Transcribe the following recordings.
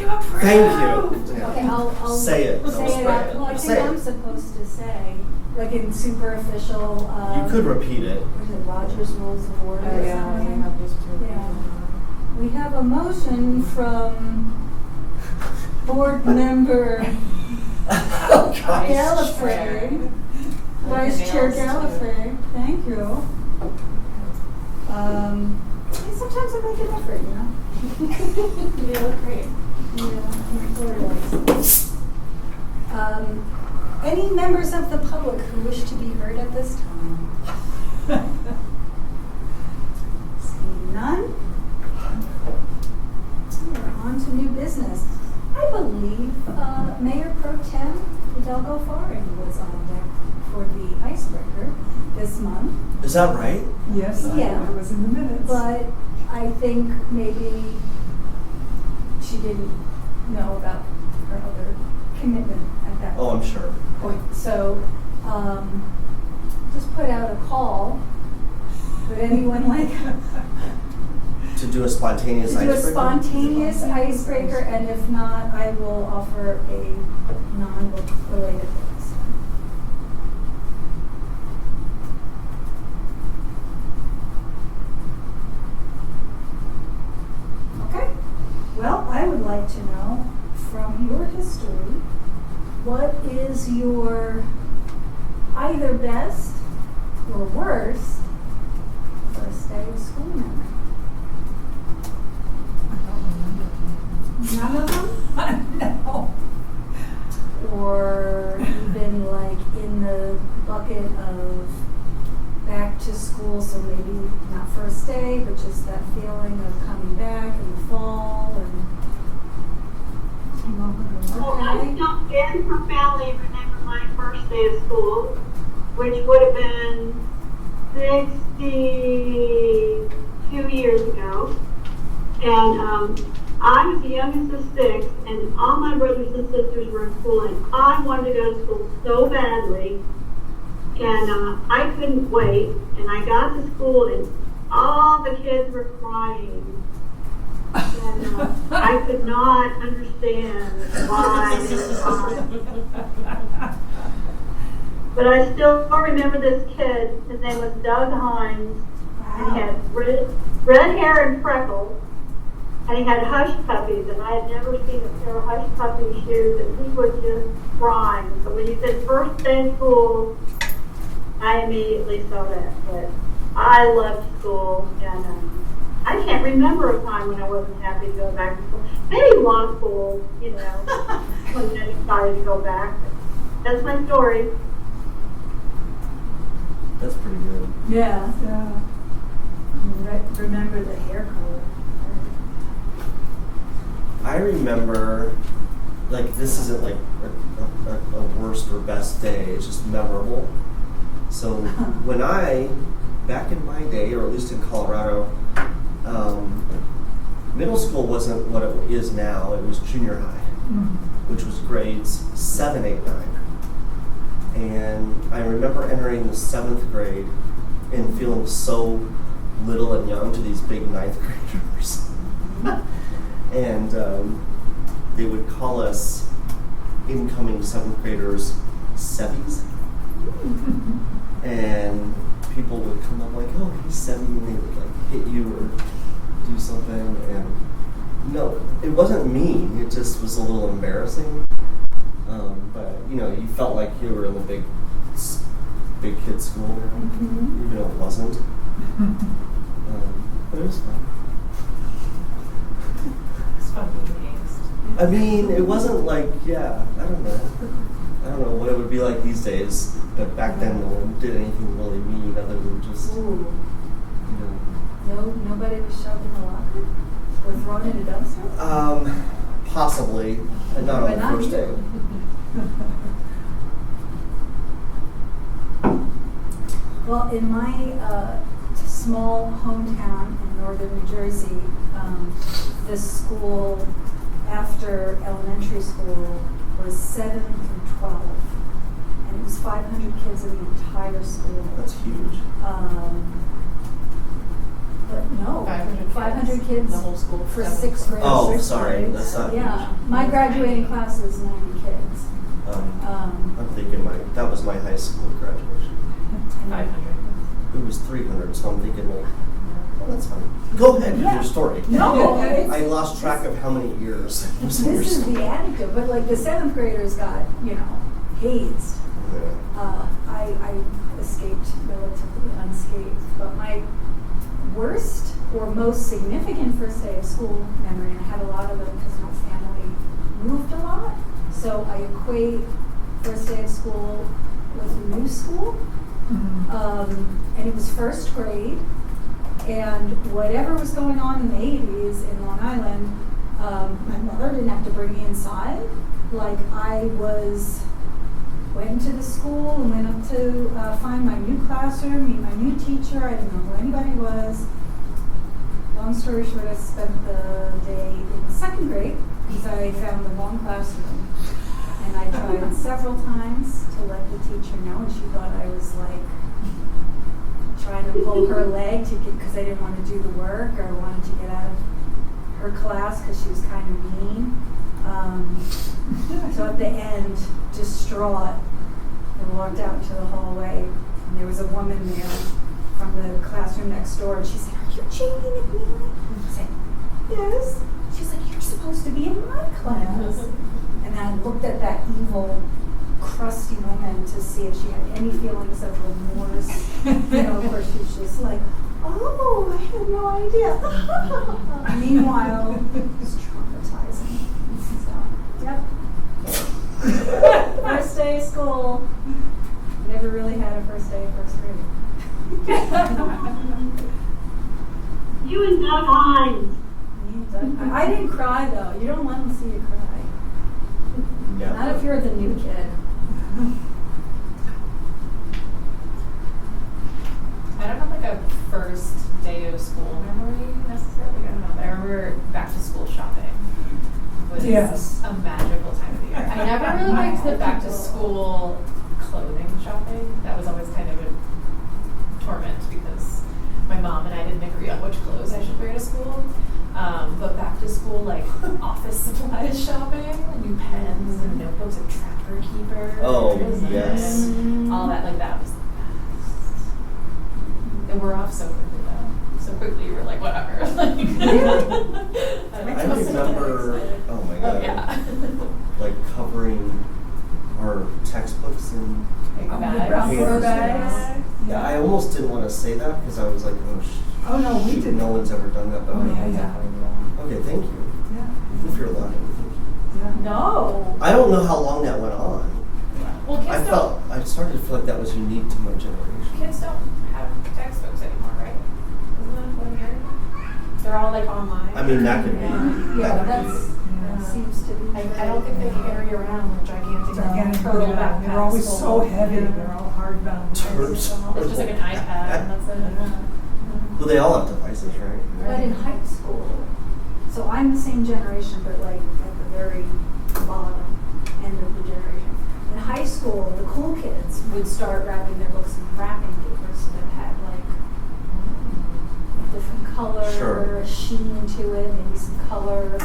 you approve? Thank you. Yeah. Okay, I'll Say it. Say it out. Well, I think I'm supposed to say, like in super official. You could repeat it. What is it, Roger's Rules of Order? Oh, or yeah, something? you have this too. Yeah. We have a motion from board member Gallifrey, Vice Chair Gallifrey. Thank you. Sometimes I make an effort, you know. You look great. Yeah, any members of the public who wish to be heard at this time? Seeing none? We're on to new business. I believe Mayor Pro Tem Hidalgo Faring was on deck for the icebreaker this month. Is that right? Yes, Yeah. it was in the minutes. But I think maybe she didn't know about her other commitment at that Oh, I'm sure. point. So just put out a call. Would anyone like To do a spontaneous to do a icebreaker? spontaneous icebreaker? And if not, I will offer a non-book related one. Okay. Well, I would like to know from your history, what is your either best or worst first day of school memory? I don't remember. None of them? No. Or even like in the bucket of back to school, so maybe not first day, but just that feeling of coming back in the fall and Well, I don't very profoundly remember my first day of school, which would have been 62 years ago. And I was the youngest of 6, and all my brothers and sisters were in school, and I wanted to go to school so badly. And I couldn't wait, and I got to school, and all the kids were crying. And I could not understand why they were crying. But I still remember this kid. His name was Doug Hines. And he had red hair and freckles. And he had hush puppies. And I had never seen a pair of hush puppy shoes. And he was just crying. So when you said first day of school, I immediately saw that. But I loved school. And I can't remember a time when I wasn't happy to go back to school. Maybe law school, you know, wasn't excited to go back. That's my story. That's pretty good. yeah. Yeah. Remember the hair color. I remember, like, this isn't like a worst or best day, it's just memorable. So when back in my day, or at least in Colorado, middle school wasn't what it is now, it was junior high, which was grades 7, 8, 9. And I remember entering the 7th grade and feeling so little and young to these big 9th graders. And they would call us incoming 7th graders Sebbies. And people would come up like, oh, he's 7, and they would like hit you or do something. And no, it wasn't mean, it just was a little embarrassing. But you know, you felt like you were in the big kid school, even though it wasn't. But it was fun. It's fun being angst. I mean, it wasn't like, yeah, I don't know what it would be like these days. But back then, no one did anything really mean other than just, Ooh. you know. Nobody was shoved in the locker or thrown in a dumpster? Possibly, and not on But the not first you. day. Well, in my small hometown in northern New Jersey, the school after elementary school was 7 through 12. And it was 500 kids in the entire school. That's huge. But no, 500 100 kids The whole school. for seventh sixth grade. grade. Oh, Sixth sorry, grade. that's not Yeah, huge. my graduating class was 90 kids. I'm thinking that was my high school graduation. 500. It was 300, so I'm thinking like, oh, that's fine. Go ahead with Yeah. your story. No, it's- I lost track of how many years. it was in your This is school. the anecdote, but like the 7th graders got, hazed. Yeah. I escaped relatively unscathed, but my worst or most significant first day of school memory, and I had a lot of them because my family moved a lot, so I equate first day of school with new school. And it was first grade, and whatever was going on in the 80s in Long Island, my mother didn't have to bring me inside. Like I went into the school and went up to find my new classroom, meet my new teacher. I didn't know who anybody was. Long story short, I spent the day in the 2nd grade because I found the wrong classroom. And I tried several times to let the teacher know, and she thought I was like trying to pull her leg to get, because I didn't want to do the work or wanted to get out of her class because she was kind of mean. So at the end, distraught, I walked out into the hallway, and there was a woman there from the classroom next door, and she said, "Are you Jamie McNeely?" I said, "Yes." She's like, "You're supposed to be in my class." And I looked at that evil, crusty woman to see if she had any feelings of remorse. Of course, she was just like, "Oh, I had no idea." Meanwhile, it was traumatizing. So, yep. First day of school. Never really had a first day of first grade. You and Doug Hines. I didn't cry though. You don't let them see you cry. Yeah. Not if you're the new kid. I don't have like a first day of school memory necessarily. I don't know. But I remember back to school shopping was Yes. a magical time of the year. I never really liked the back to school clothing shopping. That was always kind of a torment because my mom and I didn't agree on which clothes I should wear to school. But back to school, like office supplies shopping, new pens and notebooks and Trapper Keepers. Oh, and yes. all that, like that was the best. And we're off so quickly though. So quickly you were like, whatever. Like, I remember, oh my God, yeah. like covering our textbooks in Brown papers. paper bags. Yeah, I almost didn't want to say that because I was like, Oh, no, we shoot, didn't. no one's ever done that, but Oh, yeah. okay, thank you. Yeah. If you're lying, thank you. Yeah. No. I don't know how long that went on. Well, I started to feel like that was unique to my generation. kids don't have textbooks anymore, right? Isn't that what I'm hearing? They're all like online. I mean, that could be. Yeah, that could be. that seems to be. I don't think they carry around like gigantic Gigantic, turtle yeah, backpacks. they're always so full of- heavy, Yeah. they're all hardbound. It's just like an iPad and that's it. Well, they all have devices, right? But in high school, so I'm the same generation, but like at the very bottom end of the generation. In high school, the cool kids would start wrapping their books in wrapping paper so that it had like a different color, Sure. a sheen to it, maybe some color.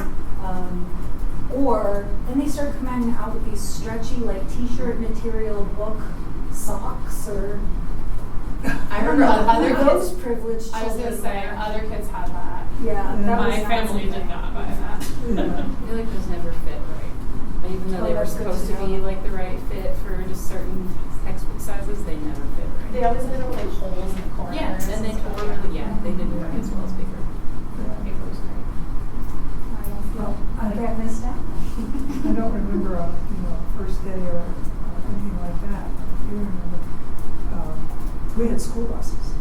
Or then they started coming out with these stretchy like t-shirt material book socks or I remember other those kids. privileged I was children gonna say wear. other kids had that. Yeah, that was My not family something. did not buy that. Yeah. I feel like those never fit right. Even though Oh, they were that's good supposed to to be know. like the right fit for just certain textbook sizes, they never fit right. They always ended up with like holes in the corners. Yeah, and they tore really, yeah, they didn't work as well as paper. Paper was great. I don't feel, I get missed out. I don't remember a first day or anything like that. You remember? We had school buses.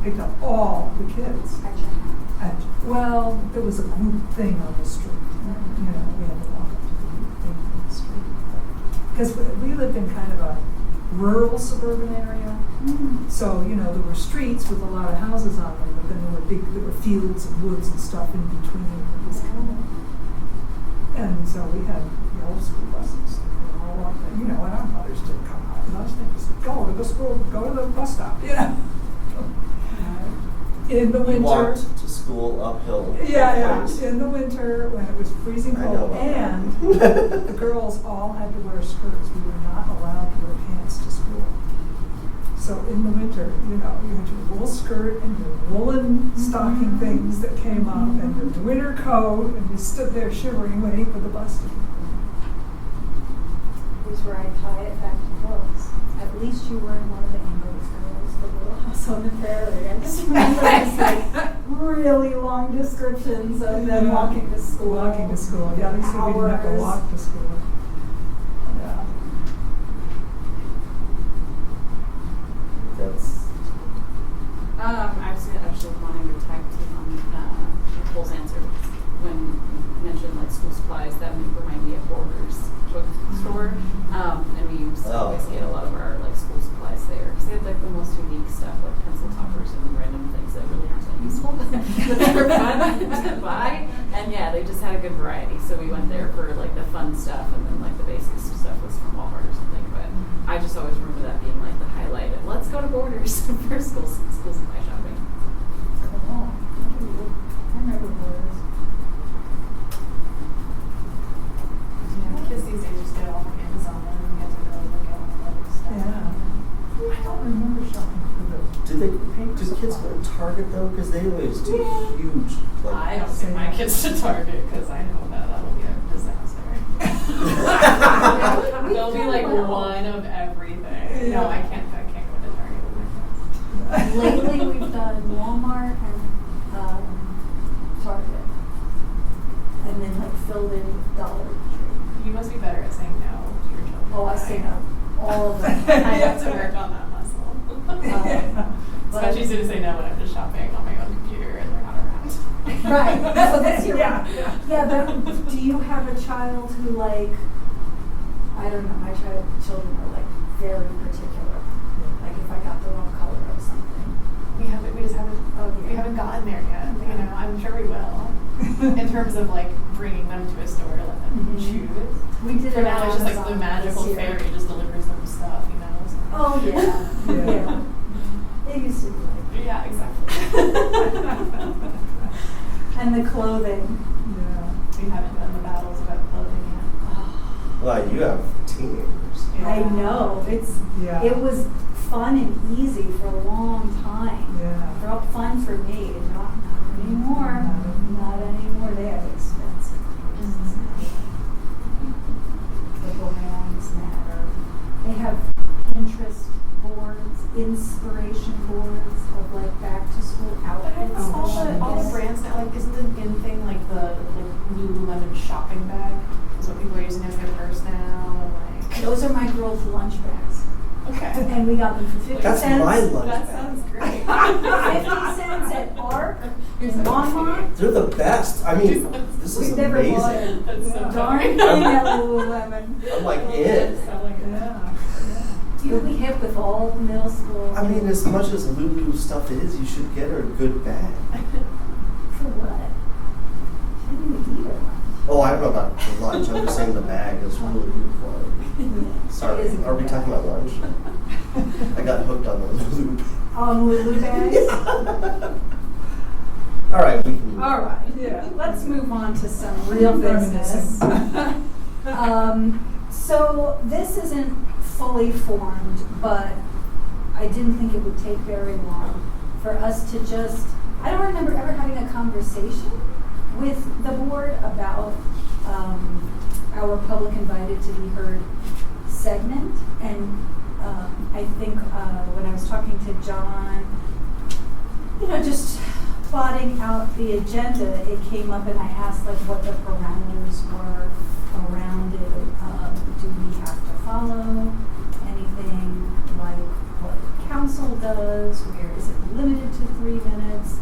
Picked up all the kids. And Well, there was a group thing on the street. We had to walk up to the group thing on the street. Because we lived in kind of a rural suburban area. So, there were streets with a lot of houses on them, but then there were fields and woods and stuff in between. It was kind of, and so we had yellow school buses. They were all walked in, and our mothers did come out. And I was thinking, go to the school, go to the bus stop, in the You winter. walked to school uphill. Yeah, both ways. in the winter when it was freezing I know cold, about and that. the girls all had to wear skirts. We were not allowed to wear pants to school. So in the winter, you know, you had your wool skirt and your woolen stocking things that came up, and your winter coat, and you stood there shivering, waiting for the bus to come. Here's where I tie it back to books. At least you weren't one of the Ambrose girls, the Little House on the Prairie. I just remember these like really long descriptions of them walking to school. Walking to school. Yeah, at least we didn't have to Hours. walk to school. Yeah. That's, I was actually wanting to tag team on Nicole's answer when you mentioned like school supplies. That would remind me of Borders bookstore, and we used to always get a lot of our like school supplies there because they had like the most unique stuff, like pencil toppers and random things that really aren't that useful, but they were fun to buy. And yeah, they just had a good variety. So we went there for like the fun stuff, and then like the basic stuff was from Walmart or something. But I just always remember that being like the highlight of let's go to Borders for school supply shopping. Cool. I remember Borders. Yeah, kids these days just get it all from Amazon and then get to really look at all the other stuff. Yeah. I don't remember shopping for do kids go to Target though? Because they always do huge. Like, I don't take my kids to Target because I know that'll be a disaster. They'll be like one of everything. No, I can't go to Target with my kids. Lately, we've done Walmart and Target, and then like filled in Dollar Tree. You must be better at saying no to your children. Oh, I say no, all of them. I have to work on that muscle. It's But much easier to say no when I'm just shopping on my own computer and they're not around. Right. So that's your Yeah. Yeah, but do you have a child who like, I don't know, my children are like very particular. Like if I got the wrong color of something. We haven't gotten there yet. You know, I'm sure we will. In terms of like bringing them to a store to let them choose. We did For it now, on it's just like Amazon the magical this year. fairy just delivers them stuff, you know. So. Oh yeah, Yeah. yeah. It used to be like. Yeah, exactly. And the clothing. Yeah. We haven't done the battles about clothing yet. well, you have teenagers. I know Yeah. it was fun and easy for a long time. Yeah. Felt fun for me, not anymore. Not anymore. They have expensive things. The brands matter. They have Pinterest boards, inspiration boards of like back to school outfits. But all the brands now, like, isn't the in thing like the Lululemon shopping bag? Is what people are using as their purse now. And, like, Those are my girls' lunch bags. okay. And we got them for 50 That's cents. my lunch That bag. sounds great. 50 cents at Park, You're in so Longmont. They're the best. I mean, this is We've never bought amazing. it. That's so Darn funny. thing at Lululemon. I'm like in. Selling it. Yeah. You'll be hip with all the middle school. I mean, as much as Lulu stuff is, you should get her a good bag. For what? I didn't even eat it. Oh, I don't know about the lunch. I'm just saying the bag is really good quality. Sorry, It is a are we good talking bag. about lunch? I got hooked on the Lulu. On Lulu bags? All right, we can. All right. Yeah. Let's move on to some real business. So this isn't fully formed, but I didn't think it would take very long for us to just, I don't remember ever having a conversation with the board about our public invited to be heard segment. And I think when I was talking to John, you know, just plotting out the agenda, it came up and I asked like what the parameters were around it. Do we have to follow anything like what council does? Where is it limited to 3 minutes?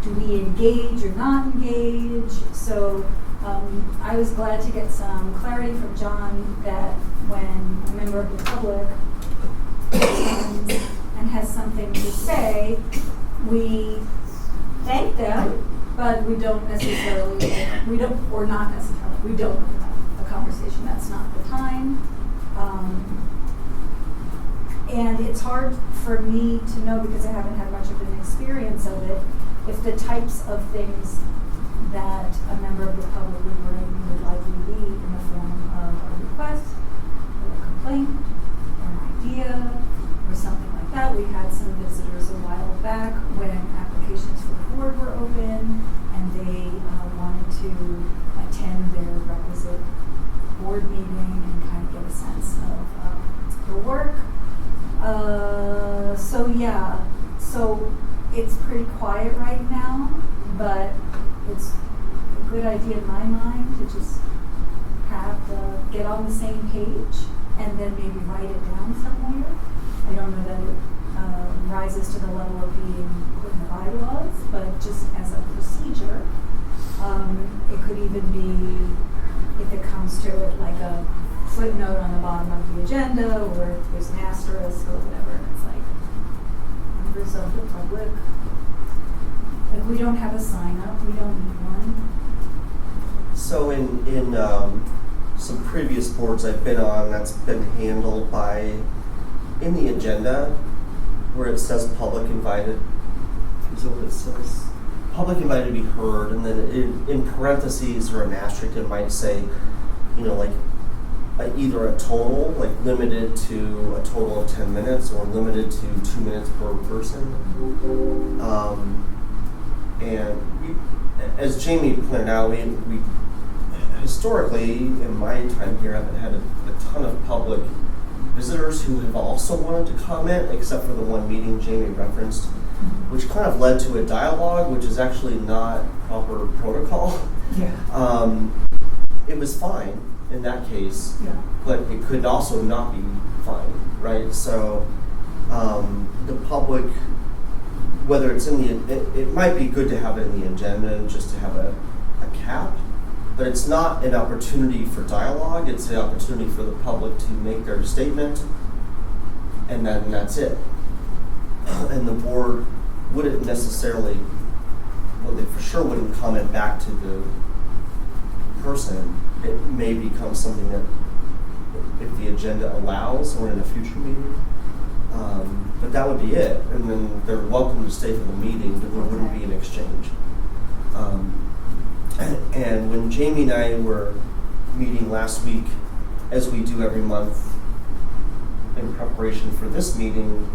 Do we engage or not engage? So I was glad to get some clarity from John that when a member of the public comes and has something to say, we thank them, but we don't necessarily, we don't have a conversation. That's not the time. And it's hard for me to know, because I haven't had much of an experience of it, if the types of things that a member of the public would bring would likely be in the form of a request, or a complaint, or an idea, or something like that. We had some visitors a while back when applications for the board were open, and they wanted to attend their requisite board meeting and kind of get a sense of the work. So it's pretty quiet right now, but it's a good idea in my mind to just get on the same page and then maybe write it down somewhere. I don't know that it rises to the level of being put in the bylaws, but just as a procedure, it could even be, if it comes to it, like a footnote on the bottom of the agenda, or if there's an asterisk or whatever, and it's like, members of the public. If we don't have a sign up, we don't need one. So in some previous boards I've been on, that's been handled by, in the agenda, where it says public invited, is that what it says? Public invited to be heard, and then in parentheses or an asterisk it might say, like either a total, like limited to a total of 10 minutes or limited to 2 minutes per person. And as Jamie pointed out, we historically, in my time here, haven't had a ton of public visitors who have also wanted to comment, except for the one meeting Jamie referenced, which kind of led to a dialogue, which is actually not proper protocol. Yeah. It was fine in that case, Yeah. but it could also not be fine, right? So the public, whether it's in it might be good to have it in the agenda just to have a cap, but it's not an opportunity for dialogue. It's an opportunity for the public to make their statement, and then that's it. And the board wouldn't necessarily, well, they for sure wouldn't comment back to the person. It may become something that, if the agenda allows, or in a future meeting, but that would be it. And then they're welcome to stay for the meeting, but there wouldn't be an exchange. And when Jamie and I were meeting last week, as we do every month in preparation for this meeting,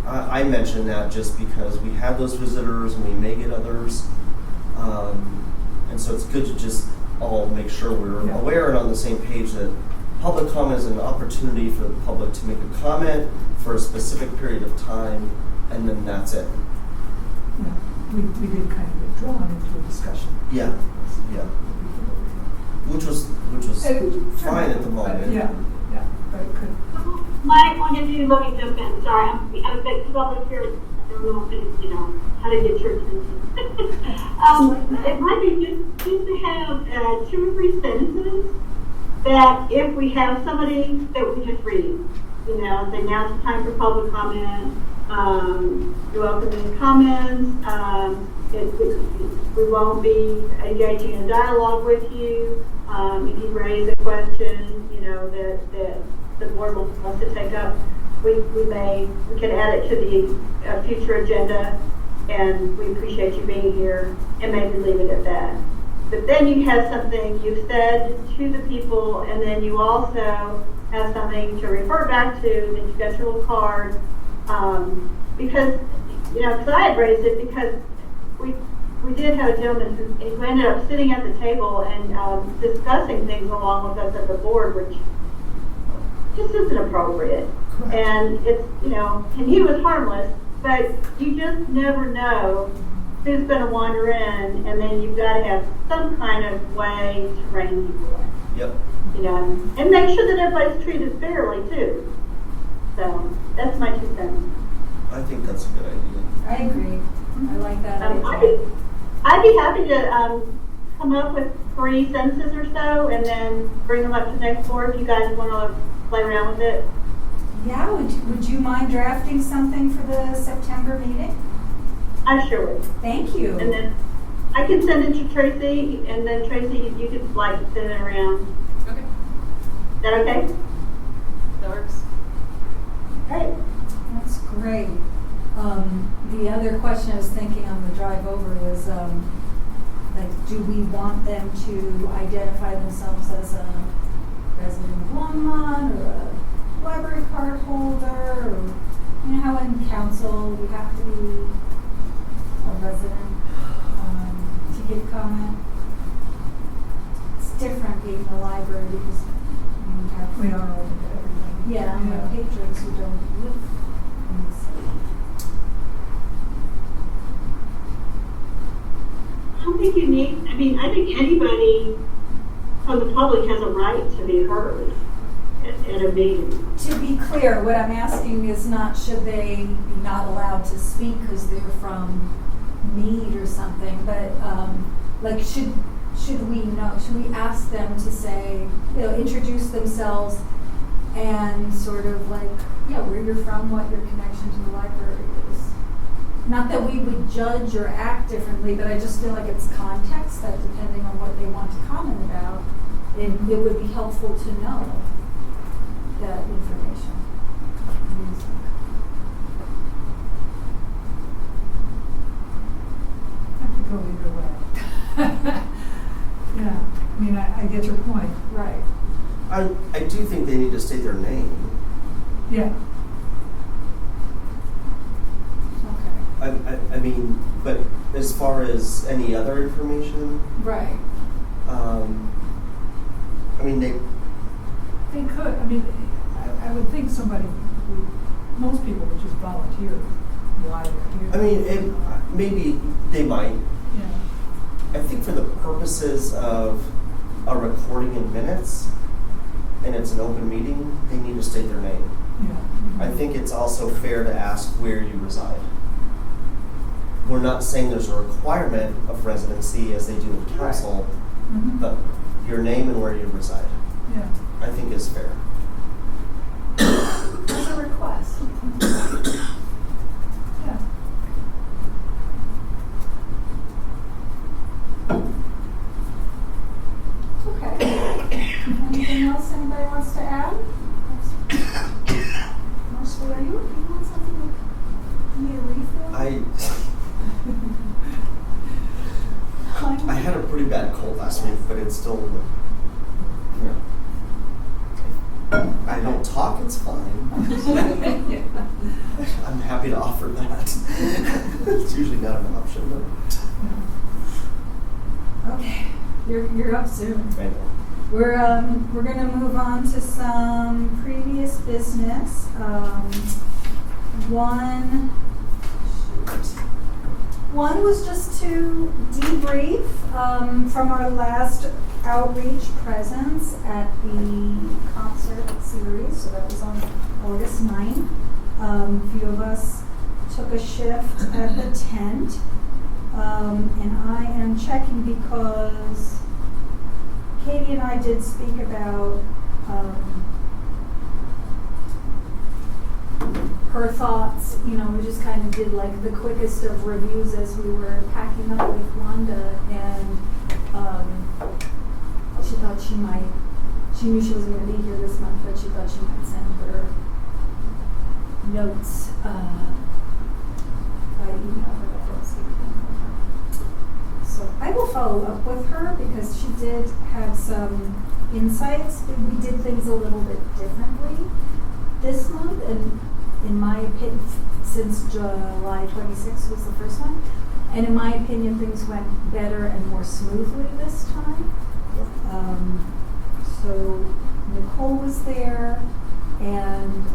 I mentioned that just because we have those visitors and we may get others. And so it's good to just all make sure we're aware and on the same page that public comment is an opportunity for the public to make a comment for a specific period of time, and then that's it. Yeah. We did kind of get drawn into a discussion. Yeah. Which was fine at the moment. Yeah, but it could. Might want to do, let me jump in, sorry, I'm a bit, because I'll look here, I don't know if it's, how to get your attention. It might be just to have 2 or 3 sentences that if we have somebody that we just read, say now it's the time for public comment, you're welcome to comments, we won't be engaging in dialogue with you, if you raise a question, that the board wants to take up, we can add it to the future agenda, and we appreciate you being here, and maybe leave it at that. But then you have something you've said to the people, and then you also have something to refer back to, then you've got your little card, because I had raised it because we did have a gentleman who ended up sitting at the table and discussing things along with us at the board, which just isn't appropriate. Correct. And it's, and he was harmless, but you just never know who's going to wander in, and then you've got to have some kind of way to rein people in. Yep. And make sure that everybody's treated fairly too. So that's my 2 cents. I think that's a good idea. I agree. I like that idea. I'd be happy to come up with 3 sentences or so, and then bring them up to the next board if you guys want to play around with it. Yeah, would you mind drafting something for the September meeting? I sure would. Thank you. And then I can send it to Tracy, and then Tracy, you could send it around. Okay, Is that okay? that works. All right. great. The other question I was thinking on the drive over was, like, do we want them to identify themselves as a resident of Longmont or a library card holder, or, you know, how in council you have to be a resident to give comment? It's different being in the library because you have. We are open to everybody. Yeah, and we have patrons who don't live in the city. I don't think you need, I mean, I think anybody from the public has a right to be heard at a meeting. To be clear, what I'm asking is not should they be not allowed to speak because they're from Meade or something, but like should we ask them to say, you know, introduce themselves and sort of like, yeah, where you're from, what your connection to the library is. Not that we would judge or act differently, but I just feel like it's context that depending on what they want to comment about, it would be helpful to know that information. I could go either way. Yeah, I mean, I get your point. Right. I do think they need to state their name. Yeah. Okay. I mean, but as far as any other information, Right. I mean, They could, I mean, I would think somebody would, most people would just volunteer why they're here. I mean, maybe they might. Yeah. I think for the purposes of a recording in minutes, and it's an open meeting, they need to state their name. Yeah. I think it's also fair to ask where you reside. We're not saying there's a requirement of residency as they do in council, Mhm. but your name and where you reside, Yeah. I think is fair. As a request. Yeah. Okay. Anything else anybody wants to add? Marshall, are you want something? You need a refill? I had a pretty bad cold last week, but it's still, you know, I don't talk, it's fine. I'm happy to offer that. It's usually not an option, Okay, you're up soon. but I know. We're gonna move on to some previous business. One was just to debrief from our last outreach presence at the concert series. So that was on August 9th. A few of us took a shift at the tent. And I am checking because Katie and I did speak about her thoughts. You know, we just kind of did like the quickest of reviews as we were packing up with Wanda, and she thought she knew she wasn't going to be here this month, but she thought she might send her notes by email. So I will follow up with her because she did have some insights. We did things a little bit differently this month, and in my opinion, since July 26th was the first one, and in my opinion, things went better and more smoothly this time. So Nicole was there, and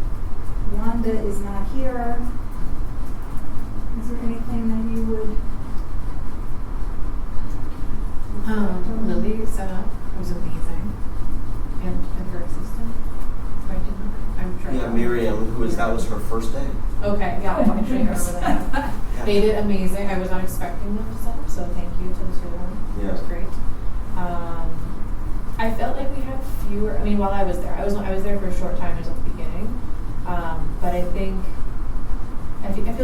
Wanda is not here. Is there anything that you would? Lily set up. It was amazing. And her assistant. I'm sure. Yeah, Miriam, that was her first day. Okay, yeah, Oh my I'm sure you goodness. remember that. They did amazing. I was not expecting them to set up, so thank you to the two of them. It was Yeah. great. I felt like we had fewer. I mean, while I was there, I was there for a short time just at the beginning. But I feel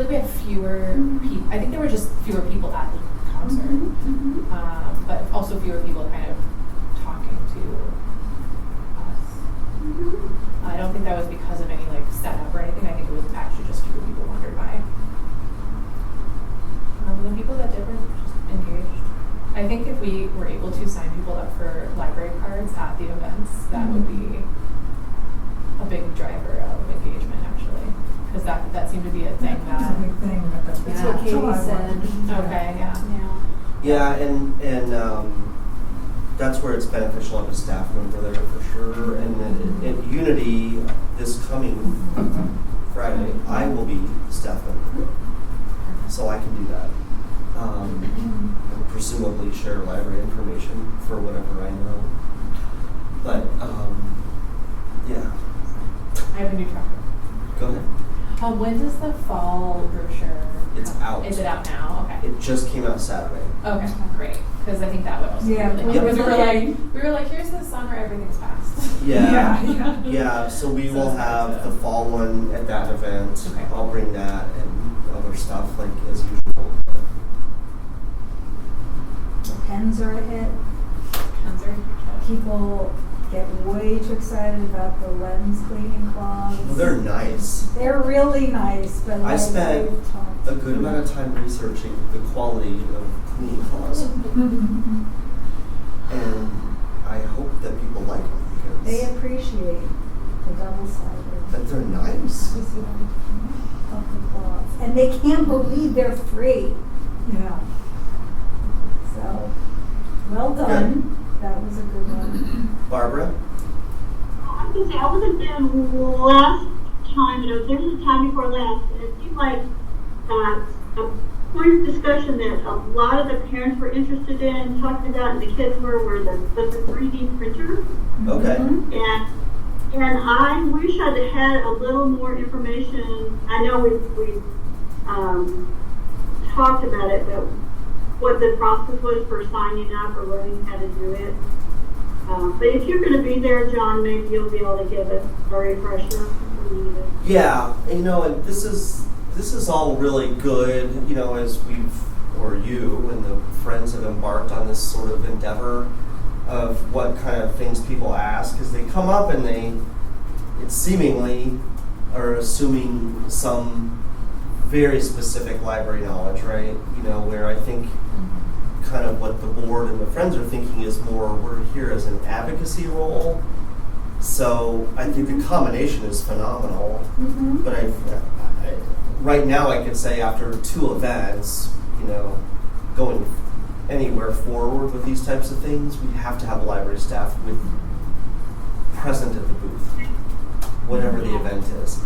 like we had fewer people. I think there were just fewer people at the concert. But also fewer people kind of talking to us. I don't think that was because of any like setup or anything. I think it was actually just fewer people wandered by. The people that did were just engaged. I think if we were able to sign people up for library cards at the events, that would be a big driver of engagement, actually, because that seemed to be a thing It's that. a big thing. That's what Katie said. Okay, yeah. Yeah, and that's where it's beneficial to have a staff member there for sure. And then at Unity this coming Friday, I will be staff member, so I can do that. And presumably share library information for whatever I know. But yeah. I have a new tracker. Go ahead. When does the fall brochure? It's out. Is it out now? Okay. It just came out Saturday. Okay, great. Because I think that would also Yeah, be really yeah. because we were like, here's the summer, everything's passed. Yeah. Yeah, so we So will it's hard have to- the fall one at that event. Okay. I'll bring that and other stuff like as usual. Pens are a hit. Concert. People get way too excited about the lens cleaning cloths. Well, they're nice. They're really nice, but I like spent we've talked- a good amount of time researching the quality of cleaning cloths, and I hope that people like them They because appreciate the double-sided that they're nice. of the cloths. And they can't believe they're free. Yeah. So, well done. That was a good one. Barbara? I was gonna say, I wasn't there last time, but I was there the time before last, and it seemed like a point of discussion that a lot of the parents were interested in talking about, and the kids were the 3D printer. Okay. And I wish I'd had a little more information. I know we talked about it, but what the process was for signing up or learning how to do it. But if you're going to be there, John, maybe you'll be able to give it a refresher if we need it. Yeah, and and this is all really good, as you and the friends have embarked on this sort of endeavor of what kind of things people ask, because they come up and it seemingly are assuming some very specific library knowledge, right? Where I think kind of what the board and the friends are thinking is more, we're here as an advocacy role. So I think the combination is phenomenal. Mm-hmm. But right now I could say after 2 events, going anywhere forward with these types of things, we have to have a library staff present at the booth, whatever the event is.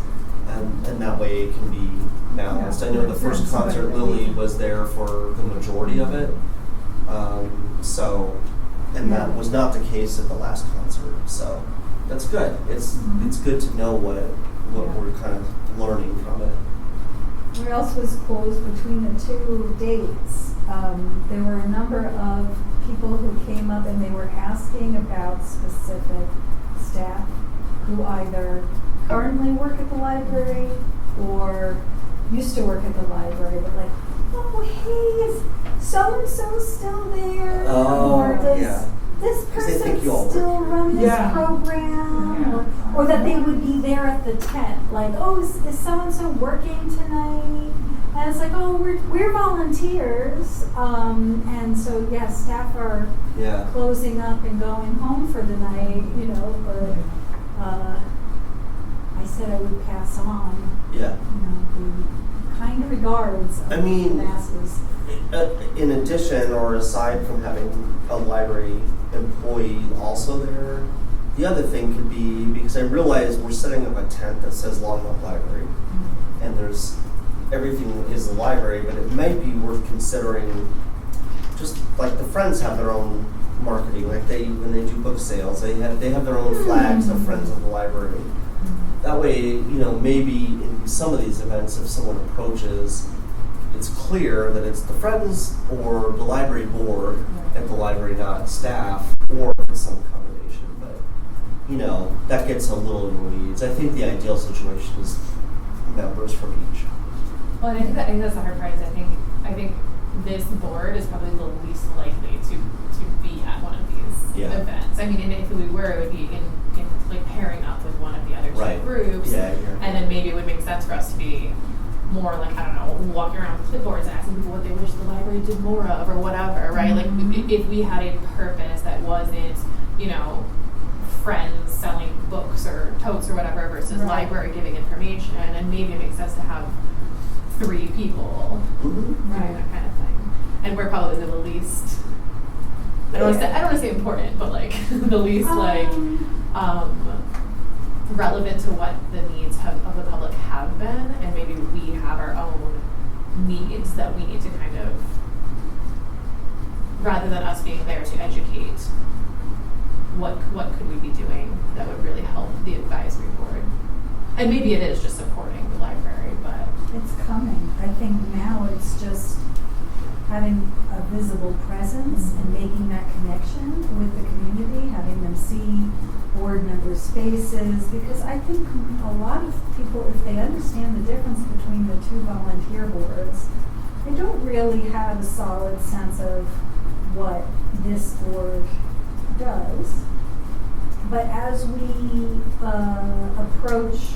And that way it can be balanced. I know the first concert, Lily was there for the majority of it. And that was not the case at the last concert. So that's good. It's good to know what we're kind of learning from it. What else was closed between the 2 dates? There were a number of people who came up and they were asking about specific staff who either currently work at the library or used to work at the library, but like, oh, hey, is so-and-so still there? Oh, or does yeah. this 'Cause they person think you all work still here. run this Yeah. program? Yeah. Or that they would be there at the tent, like, oh, is so-and-so working tonight? And it's like, oh, we're volunteers. And so, yeah, staff are Yeah. closing up and going home for the night, but I said I would pass on, Yeah. the kind regards of I mean, the masses. In addition, or aside from having a library employee also there, the other thing could be, because I realize we're setting up a tent that says Longmont Library, and there's everything is the library, but it might be worth considering, just like the Friends have their own marketing, like when they do book sales, they have their own flags of Friends of the Library. That way, maybe in some of these events, if someone approaches, it's clear that it's the Friends or the library board at the library, not staff, or if it's some combination. But, that gets a little in the weeds. I think the ideal situation is members from each. Well, and I think that's the hard part. Is I think this board is probably the least likely to be at one of these Yeah. events. I mean, and if we were, it would be in like pairing up with one of the other two Right. groups. Yeah, yeah. And then maybe it would make sense for us to be more like, I don't know, walking around with clipboards and asking people what they wish the library did more of or whatever, right? Like if we had a purpose that wasn't, you know, friends selling books or totes or whatever versus Right. library giving information, and maybe it makes sense to have 3 people Mhm. Right. doing that kind of thing. And we're probably the least, I don't want to say important, but like the least relevant to what the needs of the public have been, and maybe we have our own needs that we need to kind of, rather than us being there to educate, what could we be doing that would really help the advisory board? And maybe it is just supporting the library, but It's coming. I think now it's just having a visible presence and making that connection with the community, having them see board members' faces, because I think a lot of people, if they understand the difference between the 2 volunteer boards, they don't really have a solid sense of what this board does. But as we approach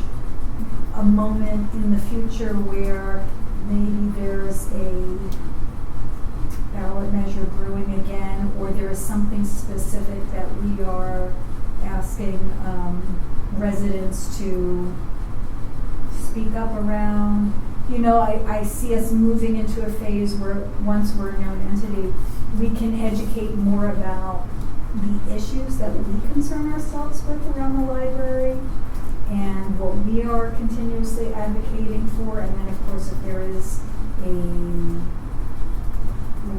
a moment in the future where maybe there's a ballot measure brewing again, or there is something specific that we are asking residents to speak up around, you know, I see us moving into a phase where once we're a known entity, we can educate more about the issues that we concern ourselves with around the library and what we are continuously advocating for. And then, of course, if there is a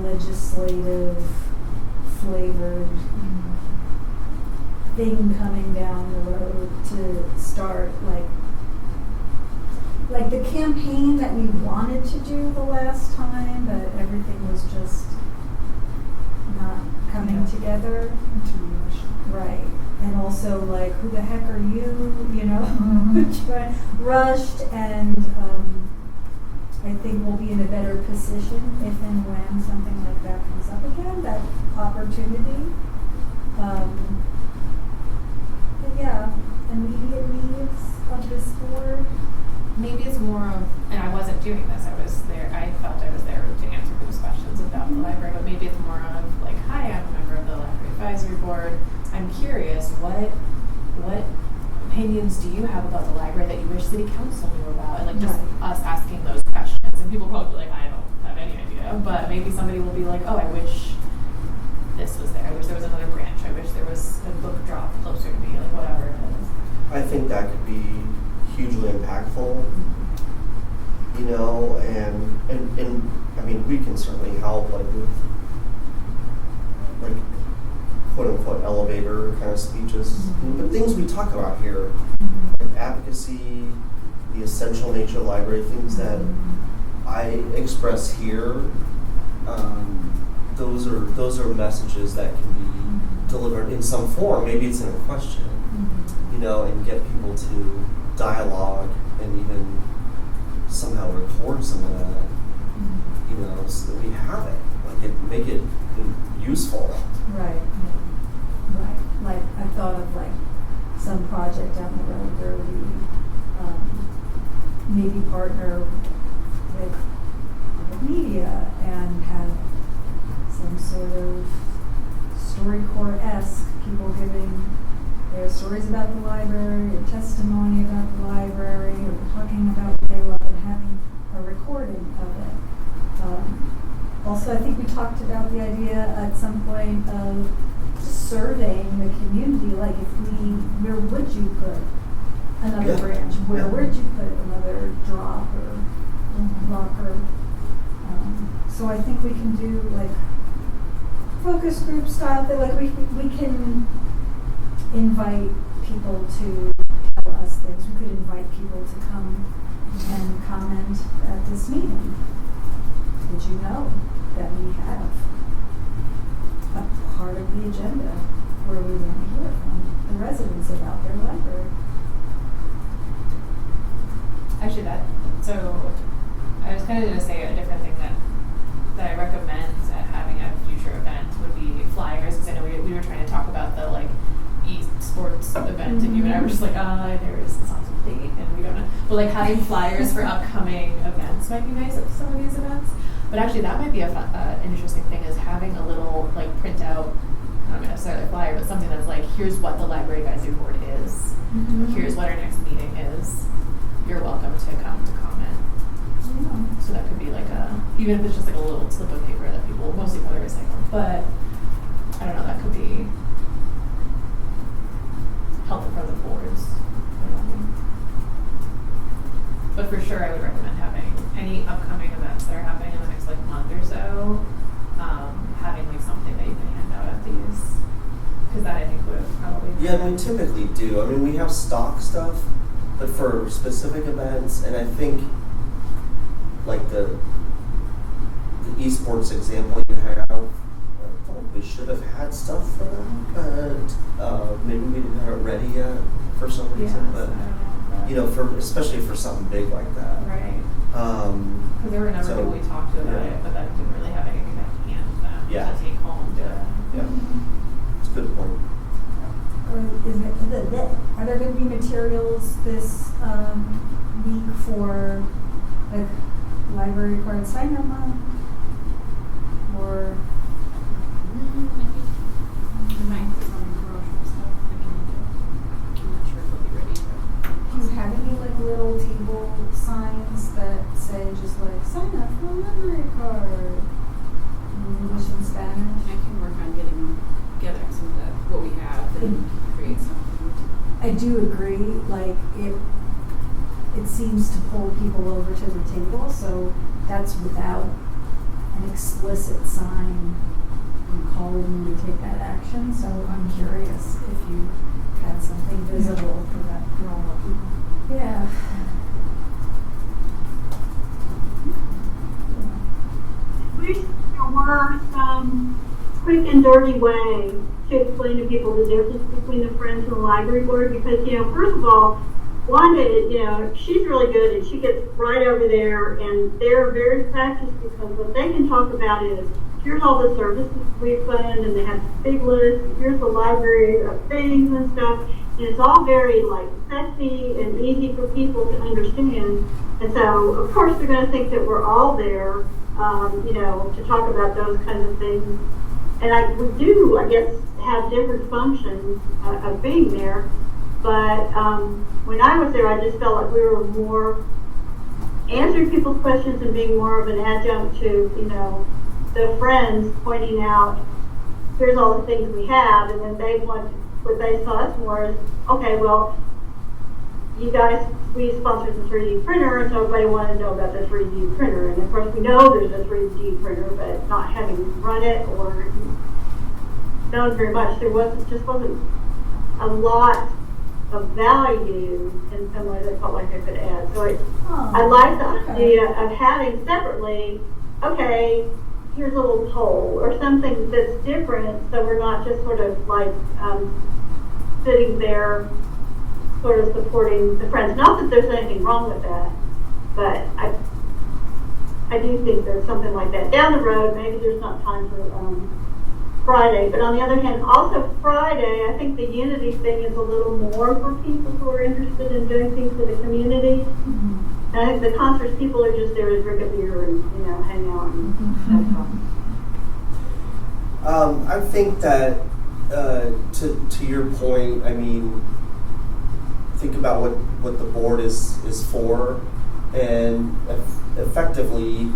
legislative flavored thing coming down the road to start, like the campaign that we wanted to do the last time, but everything was just not coming together. Right. And also, like, who the heck are you? You know, rushed. And I think we'll be in a better position if and when something like that comes up again, that opportunity. But yeah, immediate needs of this board. maybe it's more of, and I wasn't doing this, I was there, I felt I was there to answer those questions about the library, but maybe it's more of like, hi, I'm a member of the library advisory board. I'm curious, what opinions do you have about the library that you wish city council knew about? And like just us asking those questions, and people probably be like, I don't have any idea, but maybe somebody will be like, oh, I wish this was there. I wish there was another branch. I wish there was a book drop closer to me, like whatever it is. I think that could be hugely impactful, you know, and I mean, we can certainly help, like with, like, quote unquote elevator kind of speeches, but things we talk about here, like advocacy, the essential nature of the library, things that I express here, those are messages that can be delivered in some form. Maybe it's in a question, you know, and get people to dialogue and even somehow record some of that, you know, so that we have it, like make it useful. Right. Like I thought of like some project down the road where we maybe partner with media and have some sort of StoryCorps-esque people giving their stories about the library, or testimony about the library, or talking about what they love and having a recording of it. Also, I think we talked about the idea at some point of surveying the community, like where would you put another branch? Where would you put another drop or locker? So I think we can do like focus group style, but like we can invite people to tell us things. We could invite people to come and comment at this meeting. Did you know that we have a part of the agenda where we want to hear from the residents about their library? Actually, so I was kind of going to say a different thing that I recommend at having a future event would be flyers, because I know we were trying to talk about the like sports event, and you and I were just like, there is this awesome date, and we don't know. But like having flyers for upcoming events might be nice at some of these events. But actually, that might be an interesting thing, is having a little like printout, not necessarily a flyer, but something that's like, here's what the library advisory board is. Here's what our next meeting is. You're welcome to come to comment. Yeah. So that could be like even if it's just like a little slip of paper that people mostly probably recycle, but I don't know, that could be helpful for the boards. But for sure, I would recommend having any upcoming events that are happening in the next like month or so, having like something that you can hand out at these, because that I think would have probably. Yeah, we typically do. I mean, we have stock stuff, but for specific events, and I think like the esports example you have, I thought we should have had stuff for them, but maybe we didn't have it ready yet for some reason. Yes, but I don't know. you know, for especially for something big like that. Right. Because there were a number of people we talked to about it, but that didn't really have anything to hand them to take home to. Yeah, it's a good point. Are there going to be materials this week for like library required sign up month? Or I might put some promotional stuff. I'm not sure if it'll be ready. do you have any like little table signs that say just like sign up for a library card in English and Spanish? I can work on gathering some of that, what we have, and create something. I do agree, like it seems to pull people over to the table, so that's without an explicit sign calling you to take that action. So I'm curious if you had something visible for that for all of you. Yeah. I wish there were some quick and dirty way to explain to people the difference between the Friends and the Library Board, because, you know, first of all, Wanda, you know, she's really good and she gets right over there, and they're very practiced because what they can talk about is, here's all the services we fund, and they have this big list, here's the library of things and stuff, and it's all very like sexy and easy for people to understand. And so, of course, they're going to think that we're all there, you know, to talk about those kinds of things. And we do, I guess, have different functions of being there. But when I was there, I just felt like we were more answering people's questions and being more of an adjunct to, you know, the Friends pointing out, here's all the things we have, and then what they saw us more is, okay, well, you guys, we sponsored the 3D printer, and so everybody wanted to know about the 3D printer. And of course, we know there's a 3D printer, but not having run it or known very much, there just wasn't a lot of value in some way that felt like I could add. So I like the idea of having separately, okay, here's a little poll or something that's different, so we're not just sort of like sitting there sort of supporting the Friends. Not that there's anything wrong with that, but I do think there's something like that down the road. Maybe there's not time for Friday, but on the other hand, also Friday, I think the Unity thing is a little more for people who are interested in doing things for the community. And I think the concerts, people are just there to drink a beer and, you know, hang out and that's all. I think that to your point, I mean, think about what the board is for, and effectively,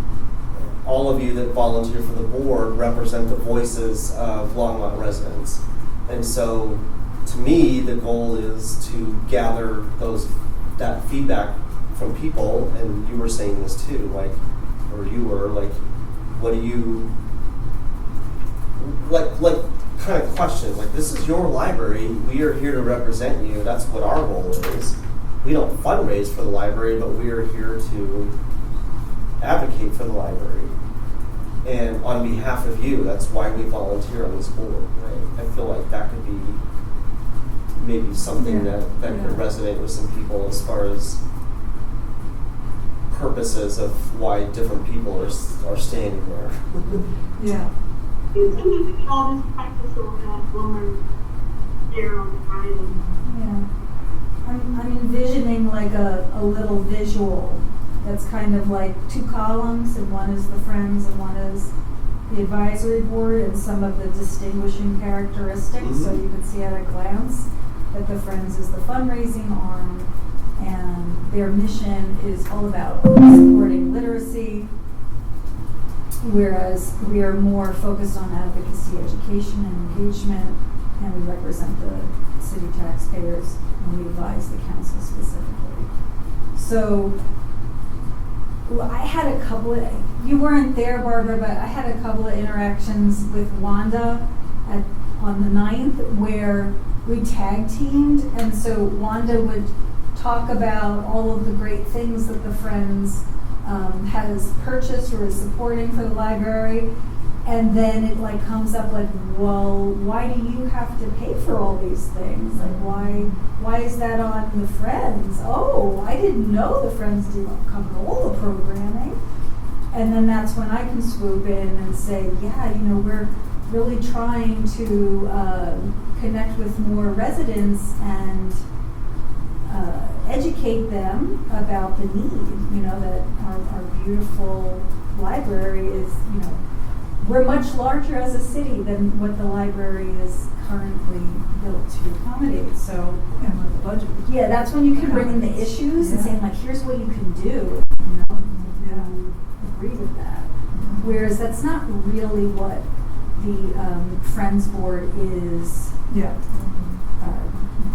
all of you that volunteer for the board represent the voices of Longmont residents. And so, to me, the goal is to gather that feedback from people, and you were saying this too, like, or you were, like, what do you, like kind of questions, like, this is your library, we are here to represent you, that's what our goal is. We don't fundraise for the library, but we are here to advocate for the library. And on behalf of you, that's why we volunteer on this board, right? I feel like that could be maybe something that could resonate with some people as far as purposes of why different people are standing there. Yeah. Sometimes we can all just practice a little bit, there on Friday. Yeah. I'm envisioning like a little visual that's kind of like 2 columns, and one is the Friends and one is the advisory board, and some of the distinguishing characteristics, so you can see at a glance that the Friends is the fundraising arm, and their mission is all about supporting literacy, whereas we are more focused on advocacy, education, and engagement, and we represent the city taxpayers, and we advise the council specifically. So I had a couple of, you weren't there, Barbara, but I had a couple of interactions with Wanda on the 9th where we tag teamed, and so Wanda would talk about all of the great things that the Friends has purchased or is supporting for the library, and then it like comes up like, well, why do you have to pay for all these things? Like, why is that on the Friends? Oh, I didn't know the Friends didn't cover all the programming. And then that's when I can swoop in and say, yeah, we're really trying to connect with more residents and educate them about the need, that our beautiful library is, we're much larger as a city than what the library is currently built to accommodate. So, And with the budget. yeah, that's when you can bring in the issues and say, like, here's what you can do, Yeah. agree with that. Whereas that's not really what the Friends Board is Yeah.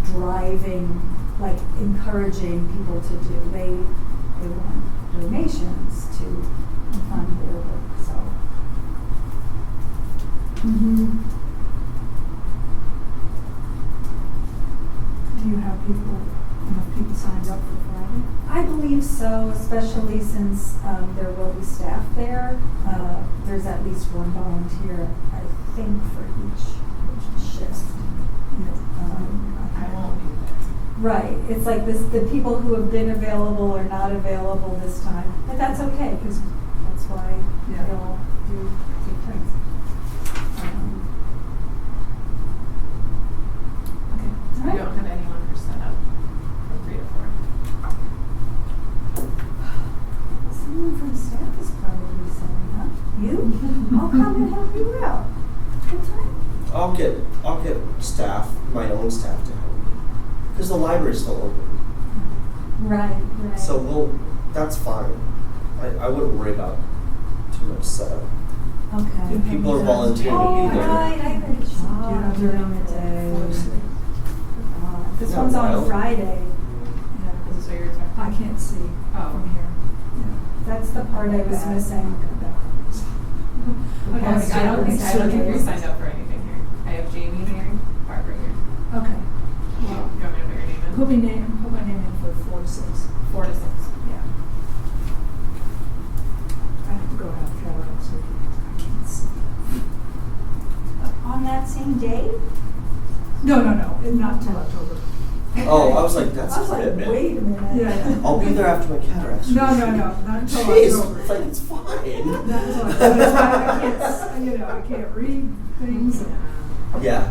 driving, like encouraging people to do. They want donations to fund their work. So. Do you have enough people signed up for Friday? I believe so, especially since there will be staff there. There's at least one volunteer, I think, for each shift. I won't be there. Right. It's like the people who have been available are not available this time. But that's okay, because that's why Yeah. they all do take turns. Okay. We don't have anyone for setup from 3 to 4. Someone from staff is probably setting up. You? I'll come and help you out. Good time. I'll get staff, my own staff to help me, because the library's still open. Right. So that's fine. I wouldn't worry about too much setup. Okay. If people are volunteering Oh, to be there. right. I have a You job have during the your- day. This Isn't one's that on wild? Friday. Yeah. Is this what you're talking I can't see Oh. from here. That's the part I was missing. Okay, Past I don't think you're service. signed up for anything here. I have Jamie here, Barbara here. Okay. Do you want me to put your name in? Put my name in for 4 to 6. 4 to 6. Yeah. I have to go have cataract surgery. I can't see. On that same day? No, not till October. Oh, I was like, that's I was a like, commitment. wait a minute. Yeah. I'll be there after my cataracts. No, not until Jeez, October. it's like it's fine. Not until October. That's why I can't read things. Yeah.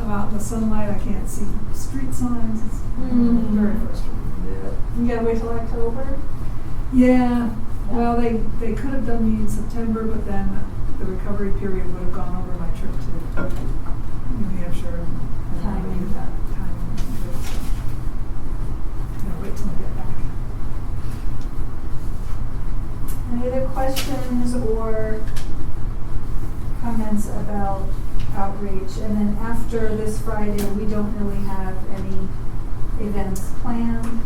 I'm out in the sunlight, I can't see street signs. It's very frustrating. Yeah. You gotta wait till October? Yeah, well, they could have done me in September, but then the recovery period would have gone over my trip to New Hampshire. And I Timing. needed that timing. So, wait till I get back. Any other questions or comments about outreach? And then after this Friday, we don't really have any events planned.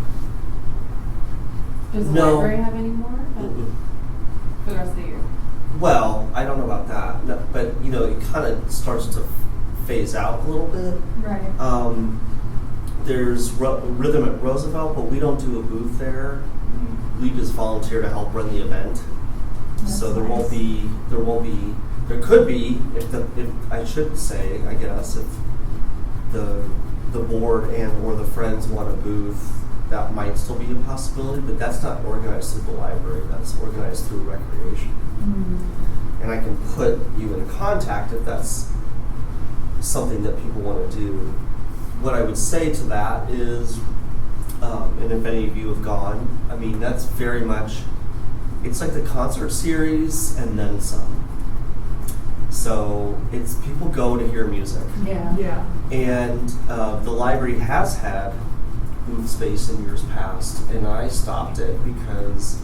Does the No. library have any more for the rest of the year? Well, I don't know about that, no, but it kind of starts to phase out a little bit. Right. There's Rhythm at Roosevelt, but we don't do a booth there. We just volunteer to help run the event. So there That's nice. there could be, if I should say, I guess, if the board and or the Friends want a booth, that might still be a possibility, but that's not organized through the library, that's organized through recreation. And I can put you in contact if that's something that people want to do. What I would say to that is, and if any of you have gone, I mean, that's very much, it's like the concert series and then some. So it's people go to hear music. Yeah. Yeah. And the library has had booth space in years past, and I stopped it because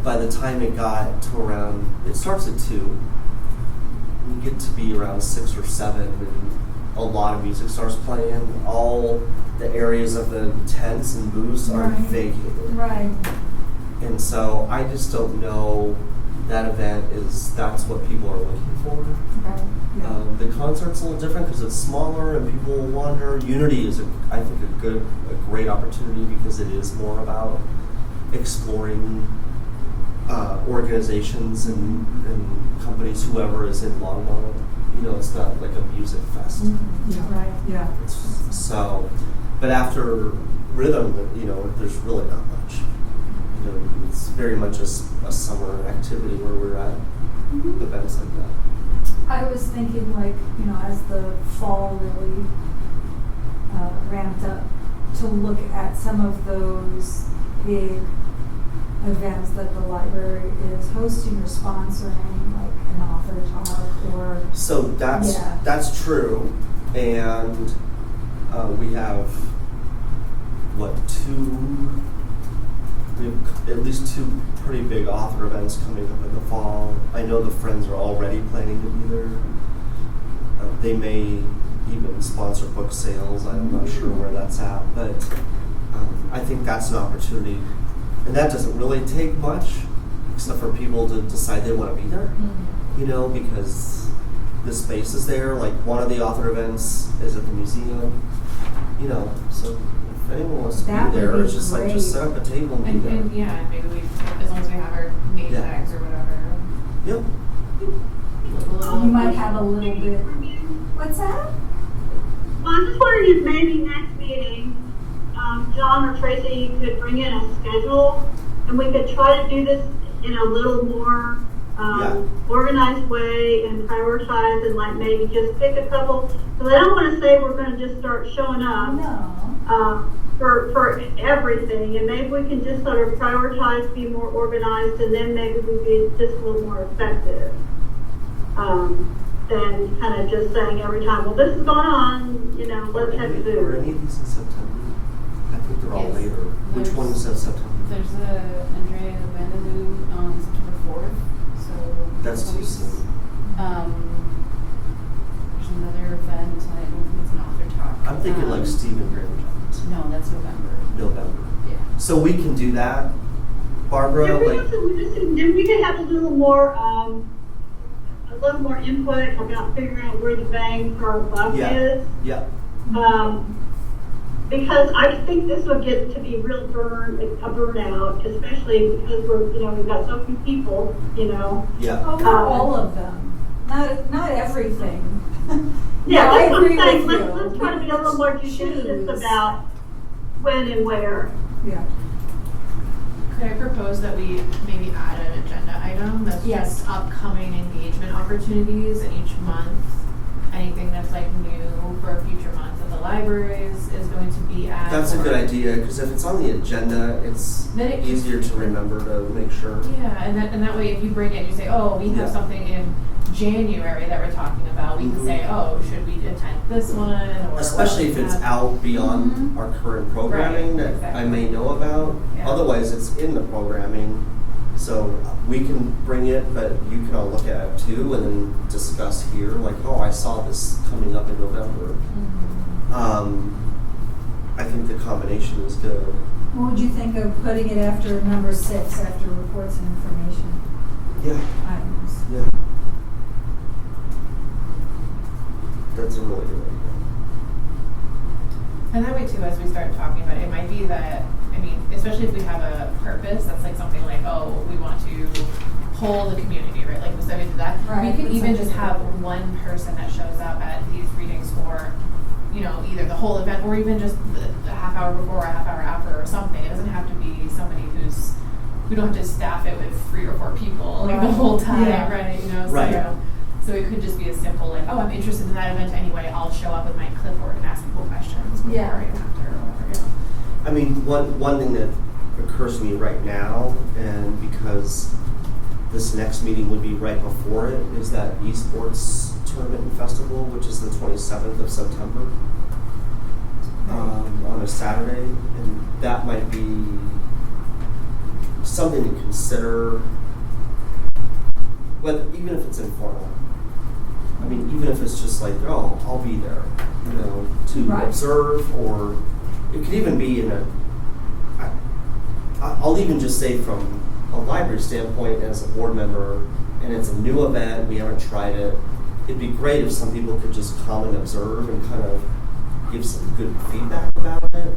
by the time it got to around, it starts at 2, you get to be around 6 or 7, and a lot of music starts playing. All the areas of the tents and booths are Right. vacated. Right. And so I just don't know that event that's what people are looking for. Right. Yeah. The concert's a little different because it's smaller and people will wander. Unity is, I think, a great opportunity because it is more about exploring organizations and companies, whoever is in Longmont. You know, it's not like a music fest. Yeah. Right. Yeah. So, but after rhythm, you know, there's really not much. You know, it's very much a summer activity where we're at events like that. I was thinking, like, you know, as the fall really ramped up, to look at some of those big events that the library is hosting or sponsoring, like an author talk or. So that's true, and we have we have at least 2 pretty big author events coming up in the fall. I know the Friends are already planning to be there. They may even sponsor book sales. I'm not sure where that's at, but I think that's an opportunity, and that doesn't really take much, except for people to decide they want to be there. You know, because the space is there. Like one of the author events is at the museum. You know, so if anyone wants to That be there, would be it's just like just set up a table and be there. And yeah, maybe as long as we have our name Yeah. tags or whatever. Yep. You might have a little bit. What's that? Well, I'm just wondering if maybe next meeting, John or Tracy could bring in a schedule, and we could try to do this in a little more organized way and prioritize, and like maybe just pick a couple. Because I don't want to say we're going to just start showing up No. for everything, and maybe we can just sort of prioritize, be more organized, and then maybe we'd be just a little more effective. Than kind of just saying every time, well, this is going on, you know, let's have to do Are it. any of these in September? I think they're all Yes. later. Which There's- one is in September? There's the Andrea Vanderloo on September 4th, so. That's too soon. There's another event, I don't think it's an author talk. I'm thinking like Stephen Graham Jones. No, that's November. November. Yeah. So we can do that, Barbara. If we Like, have to, then we could have a little more input about figuring out where the bang for our buck is. yeah. Because I think this will get to be real burnout, especially because we've got so few people, you know. Yeah. Oh, not all of them. Not everything. Yeah, I that's what agree I'm saying. with you. Let's try to be a little more judicious Choose. about when and where. Yeah. Could I propose that we maybe add an agenda item that's Yes. just upcoming engagement opportunities in each month? Anything that's like new for a future month that the library is going to be at. That's a or- good idea, because if it's on the agenda, it's Then it- easier to remember to make sure. Yeah, and that way if you bring it, you say, oh, we have Yeah. something in January that we're talking about, we Mhm. can say, oh, should we attend this one? Or Especially if it's out beyond Mhm. our current programming Right, that exactly. I may know about. Yeah. Otherwise, it's in the programming. So we can bring it, but you can all look at it too and then discuss here, like, oh, I saw this coming up in November. I think the combination is good. What would you think of putting it after number 6, after reports and information Yeah, items? yeah. That's a really good idea. And that way too, as we start talking about it, it might be that, I mean, especially if we have a purpose, that's like something like, oh, we want to poll the community, right? Like, so we did that. Right, We could that's even just something have like that. one person that shows up at these readings for, you know, either the whole event or even just the half hour before or a half hour after or something. It doesn't have to be somebody we don't have to staff it with 3 or 4 people like the Right. whole time, Yeah. right? You know, Right. So it could just be as simple like, oh, I'm interested in that event anyway, I'll show up with my clipboard and ask people questions before Yeah. and after or whatever, you know. I mean, one thing that occurs to me right now, and because this next meeting would be right before it, is that esports tournament and festival, which is the 27th of September, on a Saturday, and that might be something to consider, whether, even if it's informal. I mean, even if it's just like, oh, I'll be there, you know, to Right. observe, or it could even be in I'll even just say from a library standpoint as a board member, and it's a new event, we haven't tried it, it'd be great if some people could just come and observe and kind of give some good feedback about it.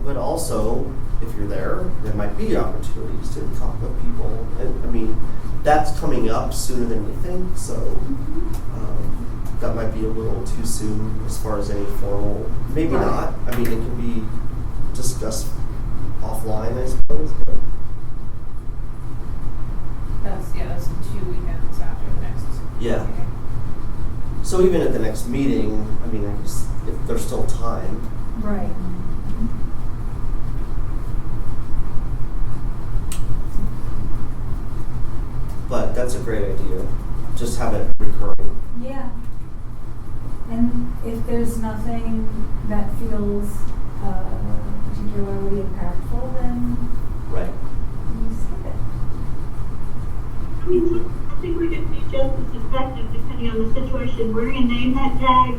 But also, if you're there might be opportunities to talk with people. And, I mean, that's coming up sooner than we think, so that might be a little too soon as far as any formal, maybe Right. not. I mean, it can be discussed offline, I suppose. But That's 2 weekends after the next. Yeah. meeting. so even at the next meeting, I mean, I guess if there's still time. Right. But that's a great idea. Just have it recurring. Yeah. And if there's nothing that feels particularly impactful, then Right. you skip it. I mean, I think we could be just as effective, depending on the situation, wearing a name tag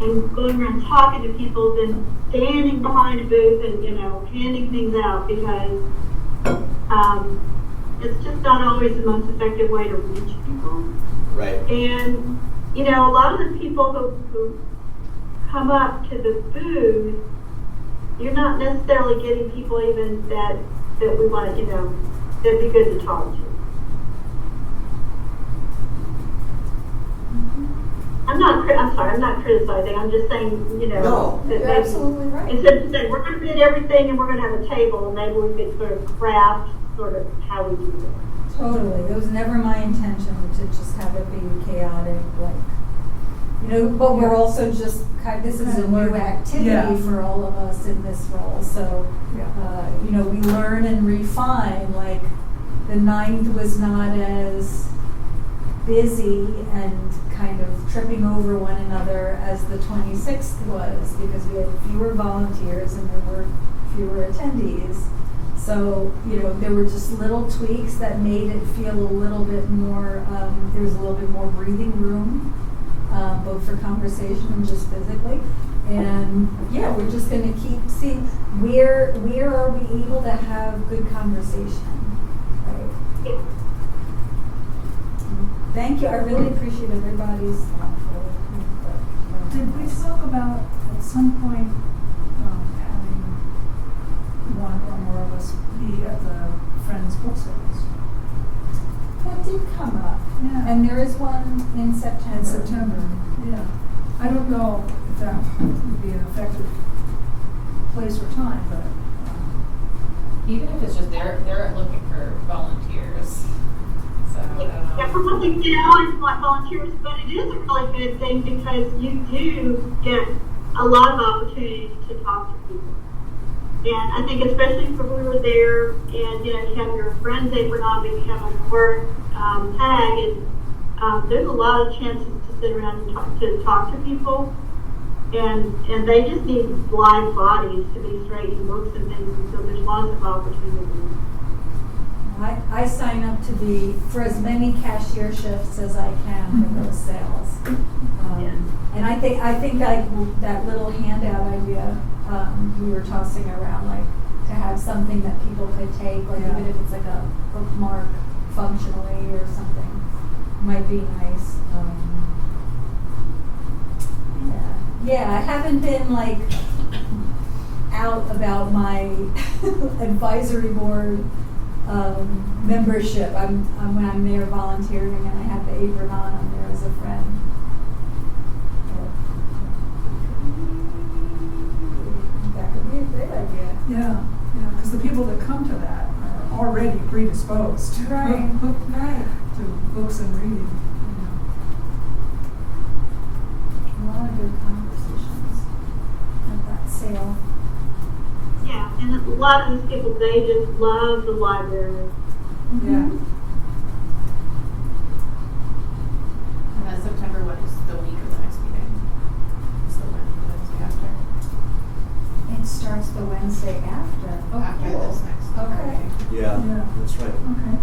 and going around talking to people than standing behind a booth and, handing things out, because it's just not always the most effective way to reach people. Right. And, a lot of the people who come up to the booth, you're not necessarily getting people even that we want to, that'd be good to talk to. I'm not criticizing, I'm just saying, No. that You're maybe, absolutely right. instead of saying, we're going to bid everything and we're going to have a table, maybe we could sort of craft sort of how we do it. Totally. It was never my intention to just have it be chaotic, but we're also just this is a new activity for all of us in this role. So, we learn and refine. Like the 9th was not as busy and kind of tripping over one another as the 26th was, because we had fewer volunteers and there were fewer attendees. So, there were just little tweaks that made it feel a little bit more, there was a little bit more breathing room, both for conversation and just physically. And we're just going to keep seeing where are we able to have good conversation, right? Thank you. I really appreciate everybody's thoughtful input. Did we talk about at some point having one or more of us be at the Friends book sales? That did come up. Yeah. And there is one in September. In September, yeah. I don't know if that would be an effective place or time, but Even if it's just they're looking for volunteers. So I don't know. Yeah, for one thing, it's not volunteers, but it is a really good thing because you do get a lot of opportunities to talk to people. And I think especially if we were there and, you have your friends there for not being have a work tag, and there's a lot of chances to sit around and talk to people. And they just need live bodies to be straightened books and things, and so there's lots of opportunities. I sign up to be for as many cashier shifts as I can for those sales. And I think like that little handout idea we were tossing around, like to have something that people could take, like even if it's like a bookmark functionally or something, might be nice. I haven't been like out about my advisory board membership. When I'm there volunteering and I have the apron on, I'm there as a friend. That could be a great idea. yeah, because the people that come to that are already predisposed Right. to books and reading. lot of these people, they just love the library. Yeah. And then September, what is the week of the next meeting? It's the Wednesday after. It starts the Wednesday after. Oh, After cool. this next Okay. Friday. Yeah, Yeah. that's right. Okay.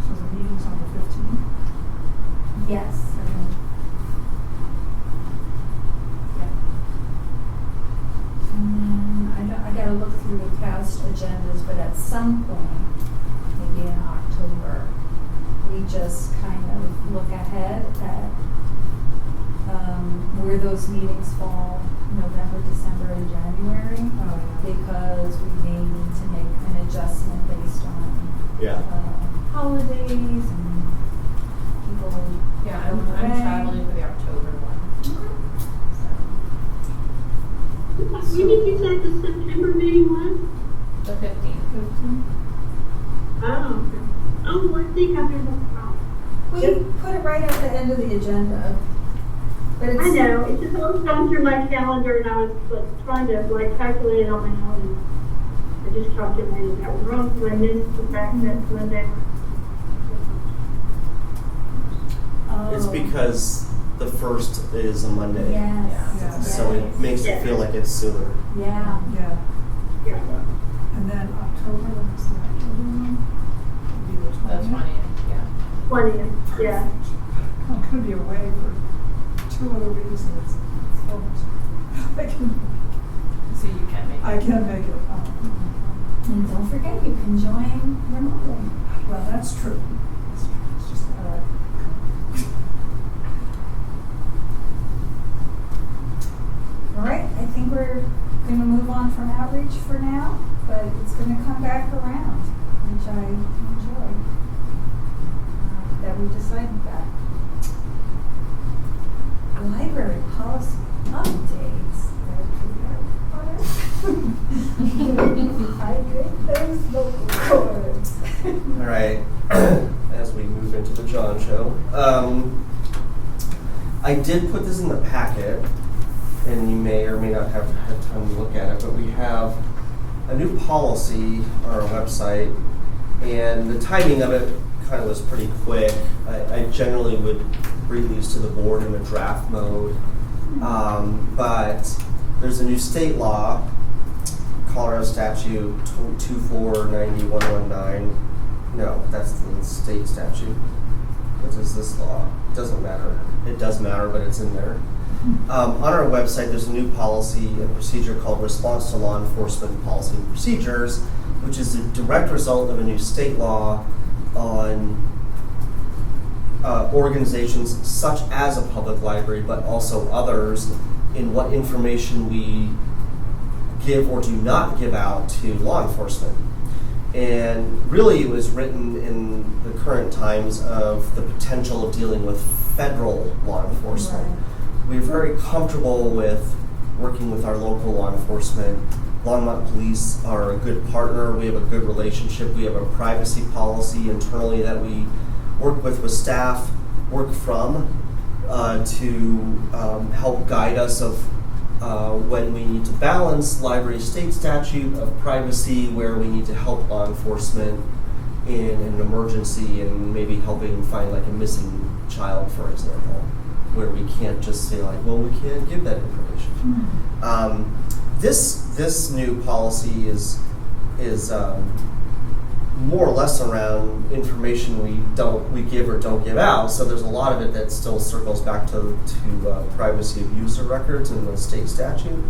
So the meeting's on the 15th. Yes. Yeah. And then I gotta look through the past agendas, but at some point, maybe in October, we just kind of look ahead at where those meetings fall, November, December, and January, Oh, yeah. because we may need to make an adjustment based on Yeah. holidays and people. Yeah, I'm away. traveling for the October one. So, When did you say the September meeting was? the 15th. Oh, I think I remember. We put it right at the end of the agenda, but it's. I know, it's just always gone through my calendar and I was like, trying to like calculate it on my own. And I just calculated that was wrong because I missed the fact that Monday was. Oh. It's because the first is a Monday. Yes. Yeah. So it makes it feel like it's sooner. Yeah. Yeah. Yeah. And then October, what's the October one? Would be the The 20th. 20th, yeah. 20th, yeah. I'm gonna be away for 2 other reasons. So I can So you can make it. make it. And don't forget, you can join remotely. Well, that's true. That's true. It's just, All right, I think we're gonna move on from outreach for now, but it's gonna come back around, which I enjoy. That we decided that. Library policy updates. I think there's no words. All right, as we move into the John show. I did put this in the packet, and you may or may not have had time to look at it, but we have a new policy on our website, and the timing of it kind of was pretty quick. I generally would bring these to the board in a draft mode, but there's a new state law, Colorado Statute 2490119. No, that's the state statute. What is this law? Doesn't matter. It does matter, but it's in there. On our website, there's a new policy and procedure called Response to Law Enforcement Policy and Procedures, which is a direct result of a new state law on organizations such as a public library, but also others, in what information we give or do not give out to law enforcement. And really it was written in the current times of the potential of dealing with federal law enforcement. Right. We're very comfortable with working with our local law enforcement. Longmont Police are a good partner. We have a good relationship. We have a privacy policy internally that we work with staff, work from, to help guide us of when we need to balance library state statute of privacy, where we need to help law enforcement in an emergency and maybe helping find like a missing child, for example, where we can't just say like, well, we can't give that information. This new policy is more or less around information we give or don't give out. So there's a lot of it that still circles back to privacy of user records in the state statute.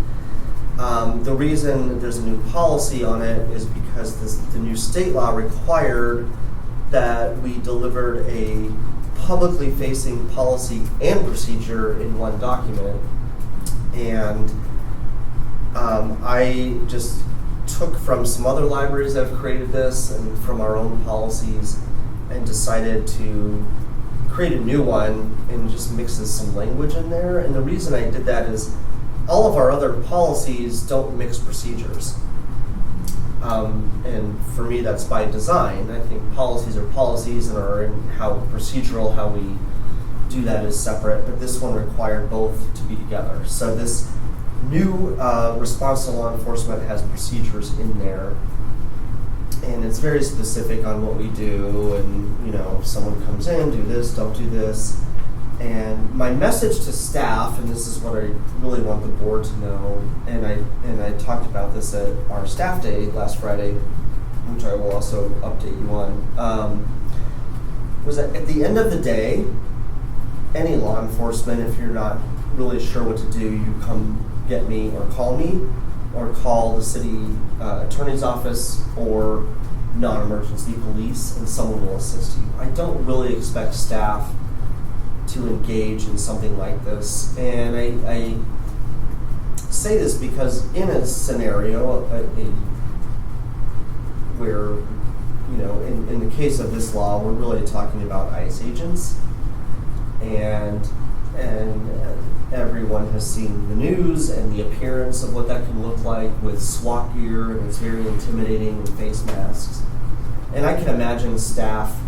The reason there's a new policy on it is because the new state law required that we delivered a publicly facing policy and procedure in one document. And I just took from some other libraries that have created this and from our own policies and decided to create a new one and just mixes some language in there. And the reason I did that is all of our other policies don't mix procedures. And for me, that's by design. I think policies are policies and are in how procedural, how we do that as separate, but this one required both to be together. So this new response to law enforcement has procedures in there, and it's very specific on what we do, and if someone comes in, do this, don't do this. And my message to staff, and this is what I really want the board to know, and I talked about this at our staff day last Friday, which I will also update you on, was that at the end of the day, any law enforcement, if you're not really sure what to do, you come get me or call the city attorney's office or non-emergency police, and someone will assist you. I don't really expect staff to engage in something like this, and I say this because in a scenario where, in the case of this law, we're really talking about ICE agents, and everyone has seen the news and the appearance of what that can look like with SWAT gear, and it's very intimidating with face masks. And I can imagine staff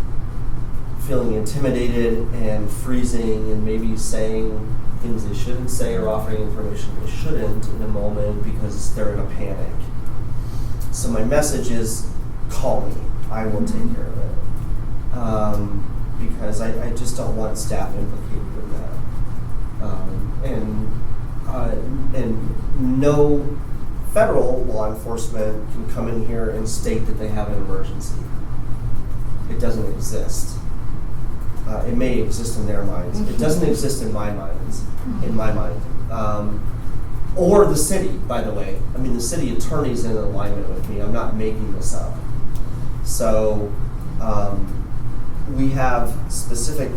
feeling intimidated and freezing and maybe saying things they shouldn't say or offering information they shouldn't in a moment because they're in a panic. So my message is, call me. I will take care of it. Because I just don't want staff implicated in that. And no federal law enforcement can come in here and state that they have an emergency. It doesn't exist. It may exist in their minds. It doesn't exist in my mind. Or the city, by the way. I mean, the city attorney's in alignment with me. I'm not making this up. So we have specific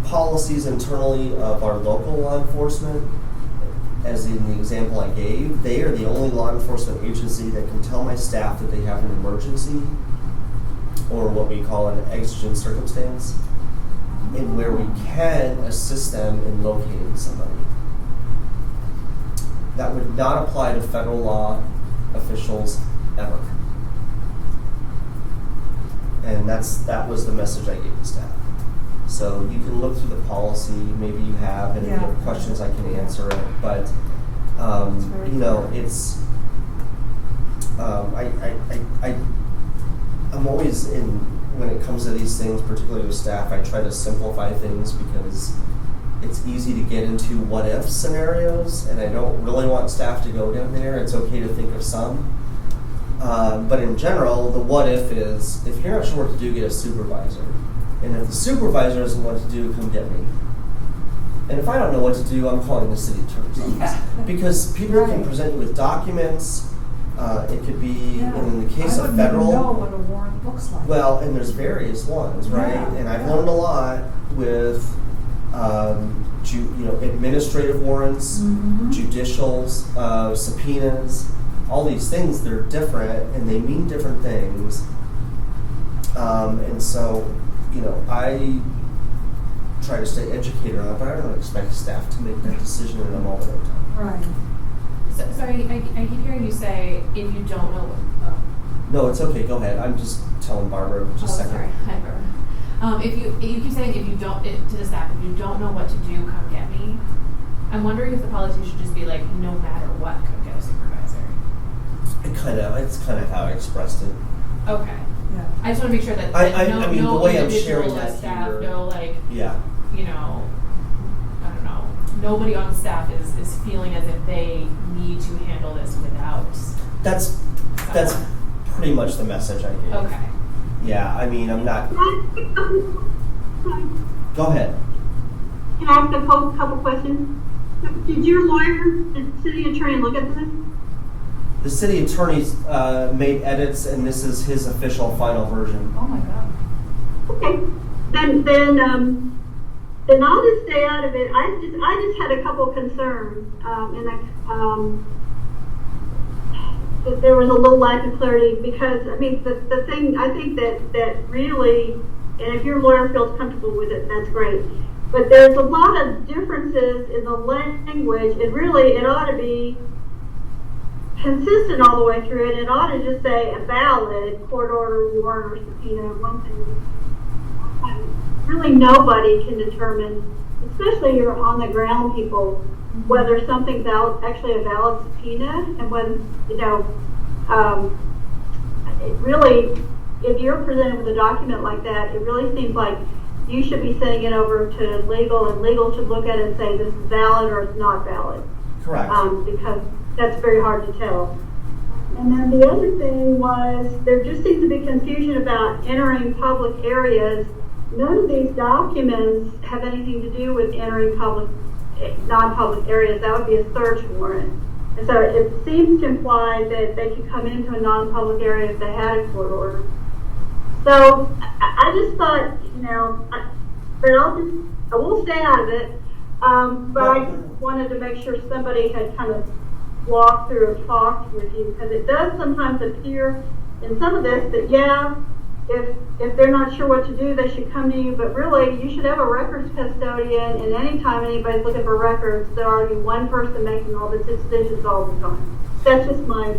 policies internally of our local law enforcement. As in the example I gave, they are the only law enforcement agency that can tell my staff that they have an emergency, or what we call an exigent circumstance, in where we can assist them in locating somebody. That would not apply to federal law officials ever. And that was the message I gave the staff. So you can look through the policy, maybe you have, and if you have questions I can answer it. But it's I'm always when it comes to these things, particularly with staff, I try to simplify things because it's easy to get into what if scenarios, and I don't really want staff to go down there. It's okay to think of some. But in general, the what if is, if you're not sure what to do, get a supervisor. And if the supervisor doesn't know what to do, come get me. And if I don't know what to do, I'm calling the city attorney's office. Because people can present you with documents. It could be, and in the case of federal. I wouldn't even know what a warrant looks like. Well, and there's various ones, right? And I've learned a lot with, administrative warrants, judicials, subpoenas, all these things. They're different and they mean different things. And so, I try to stay educated on it, but I don't expect staff to make that decision in a moment of time. Right. So I keep hearing you say, if you don't know what... No, it's okay. Go ahead. I'm just telling Barbara just a second. Sorry. Hi, Barbara. If you keep saying to the staff, if you don't know what to do, come get me. I'm wondering if the policy should just be like, no matter what, come get a supervisor. It's kind of how I expressed it. Okay. Yeah. I just want to make sure that the way I'm sharing that that staff, here, I don't know, nobody on staff is feeling as if they need to handle this without. That's pretty much the message I gave. Okay. Yeah, I mean, I'm not. Go ahead. Can I ask a couple questions? Did your lawyer, the city attorney, look at this? The city attorney's made edits, and this is his official final version. Oh my God. Okay. Then I'll just stay out of it. I just had a couple of concerns, that there was a little lack of clarity because the thing I think that really, and if your lawyer feels comfortable with it, that's great. But there's a lot of differences in the language, and really it ought to be consistent all the way through, and it ought to just say a valid court order, warrant, or subpoena, one thing. really nobody can determine, especially your on the ground people, whether something's actually a valid subpoena, and when, it really, if you're presented with a document like that, it really seems like you should be sending it over to legal, and legal should look at it and say this is valid or it's not valid. Correct. Because that's very hard to tell. And then the other thing was, there just seems to be confusion about entering public areas. None of these documents have anything to do with entering non-public areas. That would be a search warrant. And so it seems to imply that they could come into a non-public area if they had a court order. So I just thought, but I will stay out of it. But I just wanted to make sure somebody had kind of walked through or talked with you, because it does sometimes appear in some of this that, if they're not sure what to do, they should come to you. But really, you should have a records custodian, and anytime anybody's looking for records, there ought to be one person making all the decisions all the time. That's just my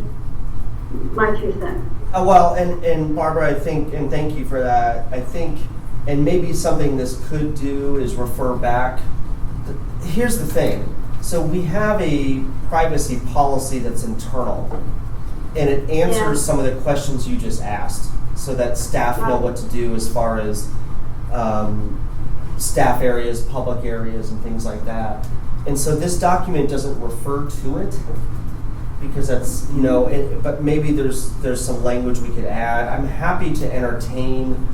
2 cents. Well, and Barbara, I think, and thank you for that. I think, and maybe something this could do is refer back. Here's the thing. So we have a privacy policy that's internal, and it answers some of the questions you just asked, so that staff know what to do as far as staff areas, public areas, and things like that. And so this document doesn't refer to it, because that's, but maybe there's some language we could add. I'm happy to entertain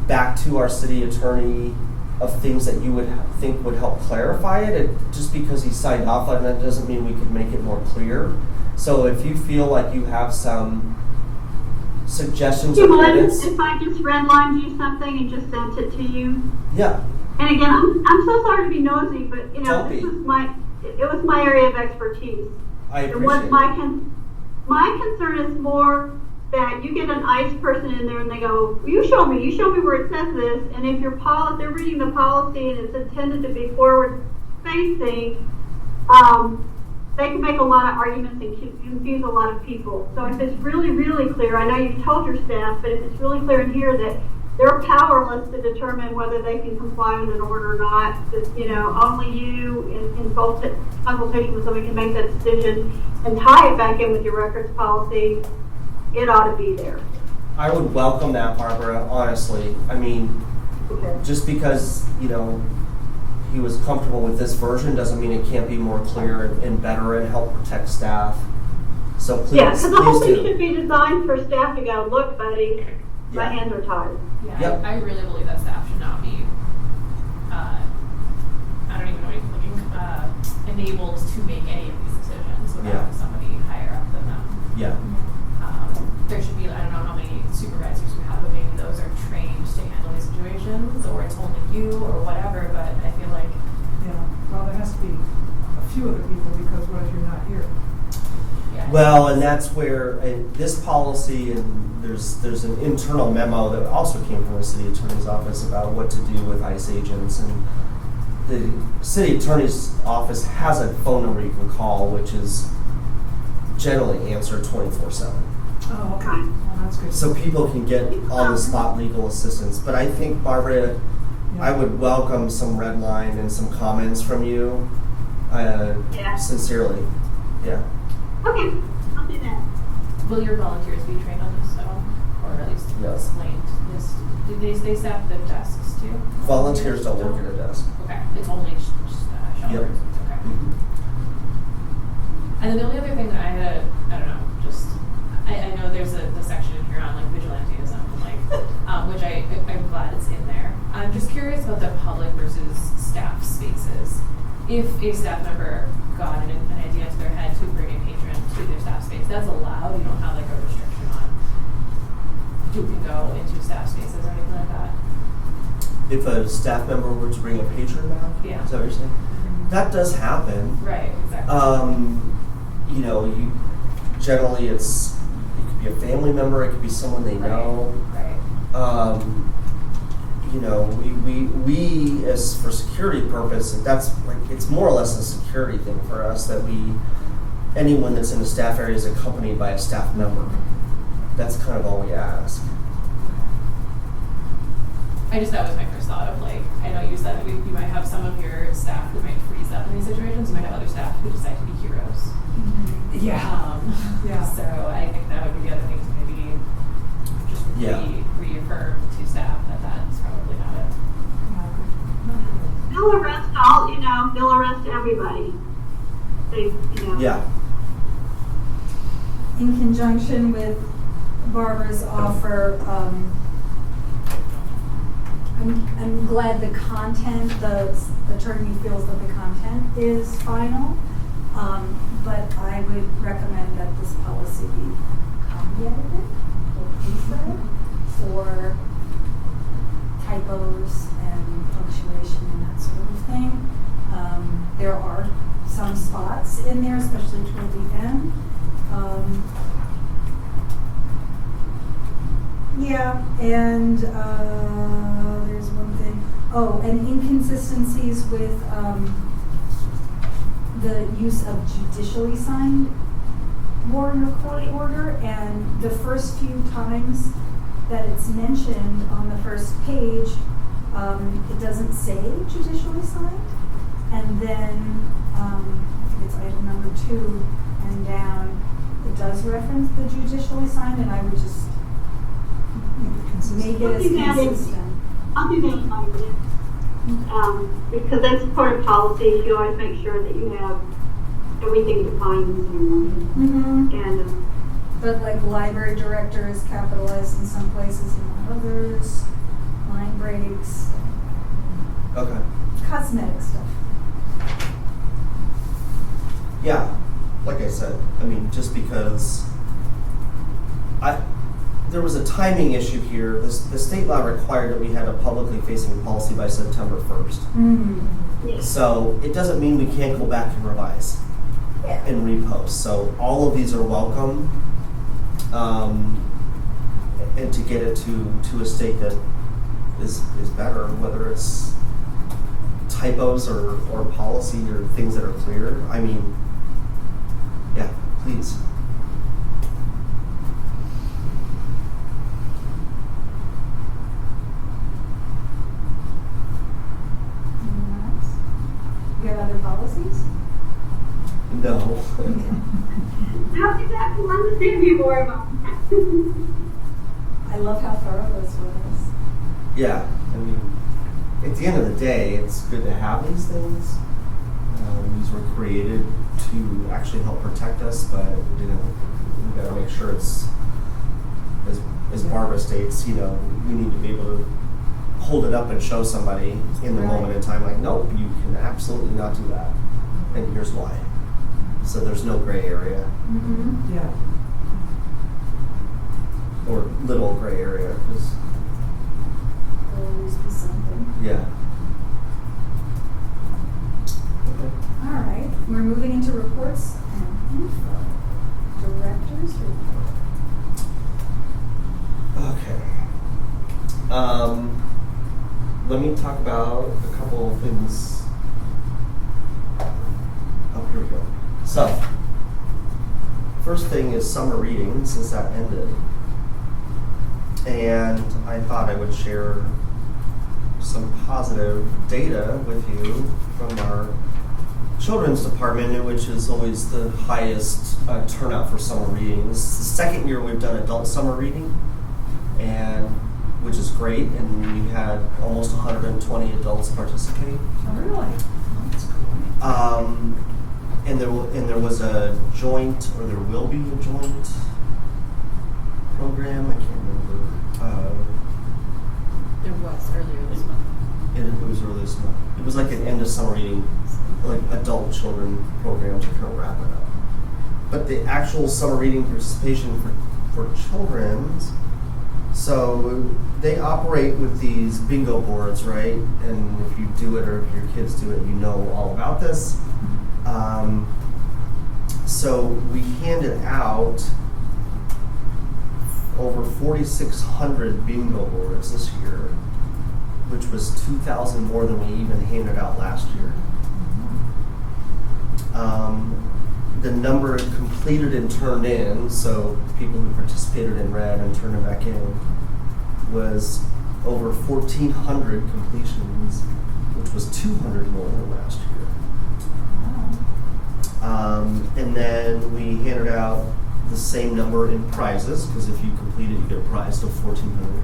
back to our city attorney of things that you would think would help clarify it. Just because he signed off on it doesn't mean we could make it more clear. So if you feel like you have some suggestions or edits. If I just redlined you something and just sent it to you? Yeah. And again, I'm so sorry to be nosy, but it was my area of expertise. I appreciate and what it. My concern is more that you get an ICE person in there and they go, well, you show me where it says this, and if they're reading the policy and it's intended to be forward facing, they can make a lot of arguments and confuse a lot of people. So if it's really, really clear, I know you've told your staff, but if it's really clear in here that they're powerless to determine whether they can comply with an order or not, that, only you in consultation with somebody can make that decision, and tie it back in with your records policy, it ought to be there. I would welcome that, Barbara, honestly. I mean, just because, he was comfortable with this version doesn't mean it can't be more clear and better and help protect staff. So please, because the whole thing do. should be designed for staff to go, look, buddy, my hands are tied. Yeah, Yep. I really believe that staff should not be, I don't even know what you're looking, enabled to make any of these decisions without somebody higher up than them. Yeah. There should be, I don't know how many supervisors we have, but maybe those are trained to handle these situations, or it's only you, or whatever, but I feel like... Yeah, well, there has to be a few other people, because what if you're not here? Yeah. Well, and that's where this policy, and there's an internal memo that also came from the city attorney's office about what to do with ICE agents, and the city attorney's office has a phone number you can call, which is generally answered 24/7. Oh, okay. Well, that's good. So people can get on-the-spot legal assistance. But I think, Barbara, I would welcome some red line and some comments from you. Sincerely. Yeah. Okay, I'll do that. Will your volunteers be trained on this at all? Or at least explained this? Do they staff the desks too? Volunteers don't work at a desk. Okay, it's only shelters. Yep. Okay. Mm-hmm. And then the only other thing that I don't know, just I know there's the section in here on like vigilantism, which I'm glad it's in there. I'm just curious about the public versus staff spaces. If a staff member got an idea into their head to bring a patron to their staff space, that's allowed. You don't have like a restriction on who can go into staff spaces or anything like that. If a staff member were to bring a patron back, Yeah. is that what you're saying? That does happen. Right. Exactly. You generally it could be a family member, it could be someone they know. Right. We as for security purpose, that's like it's more or less a security thing for us that anyone that's in the staff area is accompanied by a staff member. That's kind of all we ask. that was my first thought of like, I know you said you might have some of your staff who might freeze up in these situations, you might have other staff who decide to be heroes. Yeah. Yeah. So I think that would be the other thing to maybe just reaffirm to staff that that's probably not it. They'll arrest all, they'll arrest everybody. Yeah. In conjunction with Barbara's offer, I'm glad the content, the attorney feels that the content is final, but I would recommend that this policy be copy edited or proofread for typos and punctuation and that sort of thing. There are some spots in there, especially toward the end. And there's one thing. Oh, and inconsistencies with the use of judicially signed warrant or court order, and the first few times that it's mentioned on the first page, it doesn't say judicially signed, and then I think it's item number 2 and down, it does reference the judicially signed, and I would just make it as consistent. I'll do that in my minute. Because that's part of policy. You always make sure that you have everything defined and But like library director is capitalized in some places and not others. Line breaks. Okay. Cosmetic stuff. Yeah, like I said, I mean, just because there was a timing issue here. The state law required that we had a publicly facing policy by September 1st. Yes. So it doesn't mean we can't go back and revise and repost. So all of these are welcome. And to get it to a state that is better, whether it's typos or policy or things that are clear. I mean, yeah, please. Anyone else? You have other policies? No. How did that understand you more about? I love how thorough this was. Yeah, I mean, at the end of the day, it's good to have these things. These were created to actually help protect us, but we got to make sure it's, as Barbara states, we need to be able to hold it up and show somebody in the moment in time, like, nope, you can absolutely not do that, and here's why. So there's no gray area. Mm-hmm. Yeah. Or little gray area, because There'll always be something. yeah. Okay. All right, we're moving into reports and info. Director's report. Okay. Let me talk about a couple of things. Oh, here we go. So, first thing is summer reading, since that ended. And I thought I would share some positive data with you from our children's department, which is always the highest turnout for summer reading. This is the second year we've done adult summer reading, and which is great, and we had almost 120 adults participate. Oh, really? Oh, that's cool. And there was a joint, or there will be a joint program. I can't remember. There was earlier this month. It was early this month. It was like an end of summer reading, like adult children program to kind of wrap it up. But the actual summer reading participation for children, so they operate with these bingo boards, right? And if you do it, or if your kids do it, you know all about this. So we handed out over 4,600 bingo boards this year, which was 2,000 more than we even handed out last year. The number completed and turned in, so people who participated in read and turned it back in, was over 1,400 completions, which was 200 more than last year. And then we handed out the same number in prizes, because if you complete it, you get a prize of 1,400.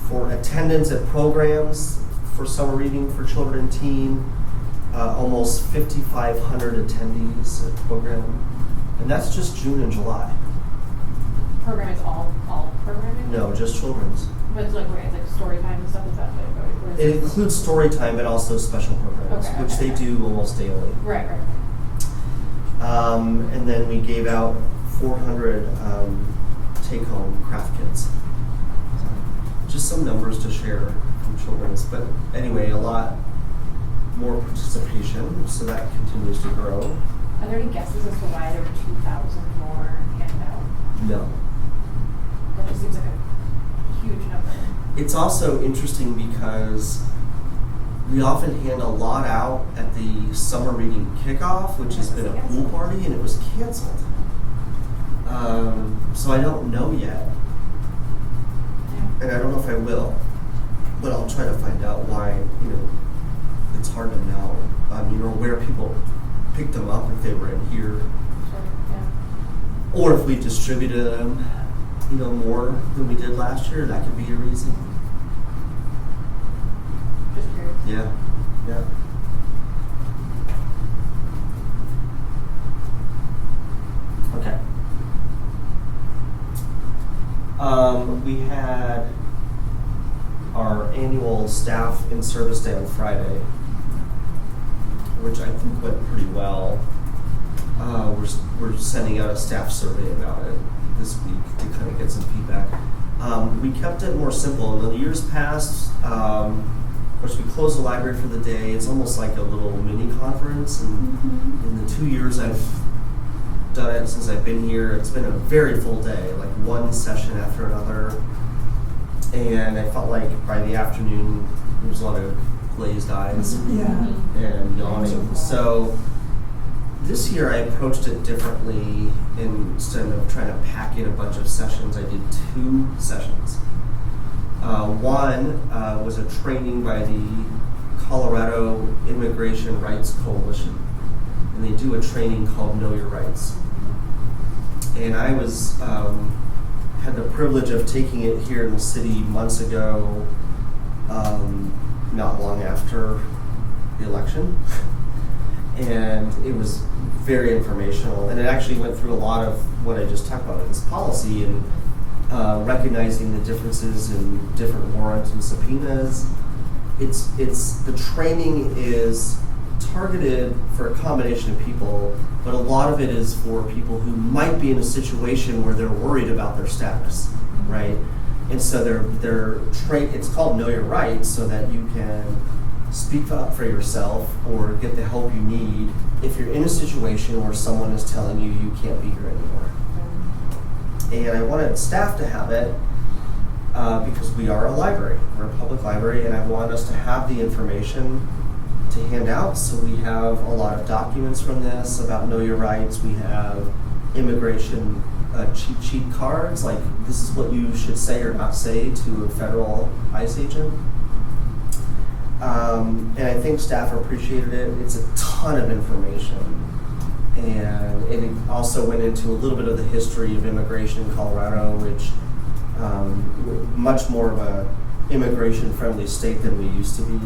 For attendance at programs for summer reading for children and teen, almost 5,500 attendees at program, and that's just June and July. Program is all programming? No, just children's. But it's like, it's like story time and stuff, is that what it It includes story time, but also special programs, Okay, which they do almost daily. Right. And then we gave out 400 take-home craft kits. So, just some numbers to share from children's, but anyway, a lot more participation, so that continues to grow. Are there any guesses as to why there were 2,000 more handed out? No. That just seems like a huge number. It's also interesting because we often hand a lot out at the summer reading kickoff, which has been a pool party, and it was canceled. So I don't know yet, and I don't know if I will, but I'll try to find out why. It's hard to know. Or where people picked them up if they were in here, or if we distributed them, more than we did last year. That could be a reason. Just curious. Yeah. Okay. We had our annual staff in service day on Friday, which I think went pretty well. We're sending out a staff survey about it this week to kind of get some feedback. We kept it more simple. In the years past, of course, we closed the library for the day. It's almost like a little mini conference. And in the 2 years I've done it since I've been here, it's been a very full day, like one session after another. And I felt like by the afternoon, there was a lot of glazed eyes and yawning. So this year I approached it differently. Instead of trying to pack in a bunch of sessions, I did 2 sessions. One was a training by the Colorado Immigration Rights Coalition, and they do a training called Know Your Rights. And I had the privilege of taking it here in the city months ago, not long after the election. And it was very informational, and it actually went through a lot of what I just talked about in this policy and recognizing the differences in different warrants and subpoenas. The training is targeted for a combination of people, but a lot of it is for people who might be in a situation where they're worried about their status, right? And so it's called Know Your Rights, so that you can speak up for yourself or get the help you need if you're in a situation where someone is telling you you can't be here anymore. And I wanted staff to have it because we are a library, we're a public library, and I want us to have the information to hand out. So we have a lot of documents from this about Know Your Rights. We have immigration cheat sheet cards, like this is what you should say or not say to a federal ICE agent. And I think staff appreciated it. It's a ton of information. And it also went into a little bit of the history of immigration in Colorado, which much more of a immigration-friendly state than we used to be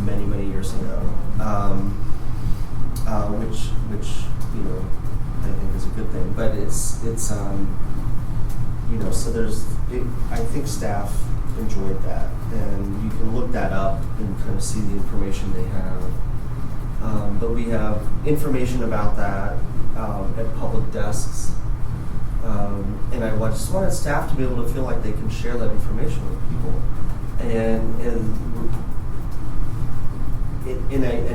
many, many years ago. Which I think is a good thing. But so I think staff enjoyed that, and you can look that up and kind of see the information they have. But we have information about that at public desks, and I just wanted staff to be able to feel like they can share that information with people. And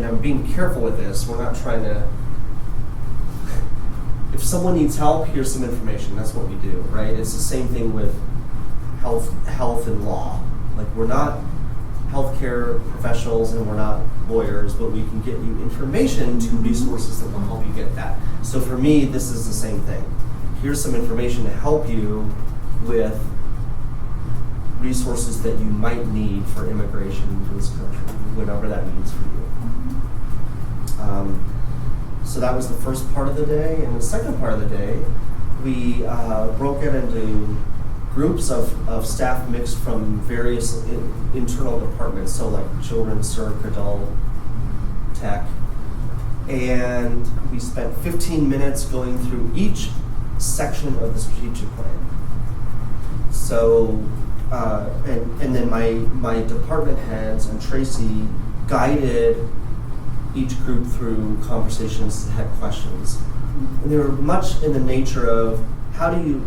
I'm being careful with this. We're not trying to. If someone needs help, here's some information. That's what we do, right? It's the same thing with health and law. Like, we're not healthcare professionals and we're not lawyers, but we can get you information to resources that will help you get that. So for me, this is the same thing. Here's some information to help you with resources that you might need for immigration into this country, whatever that means for you. So that was the first part of the day. And the second part of the day, we broke it into groups of staff mixed from various internal departments, so like children, circ, adult, tech. And we spent 15 minutes going through each section of the strategic plan. So, and then my department heads and Tracy guided each group through conversations that had questions. And they were much in the nature of how do you,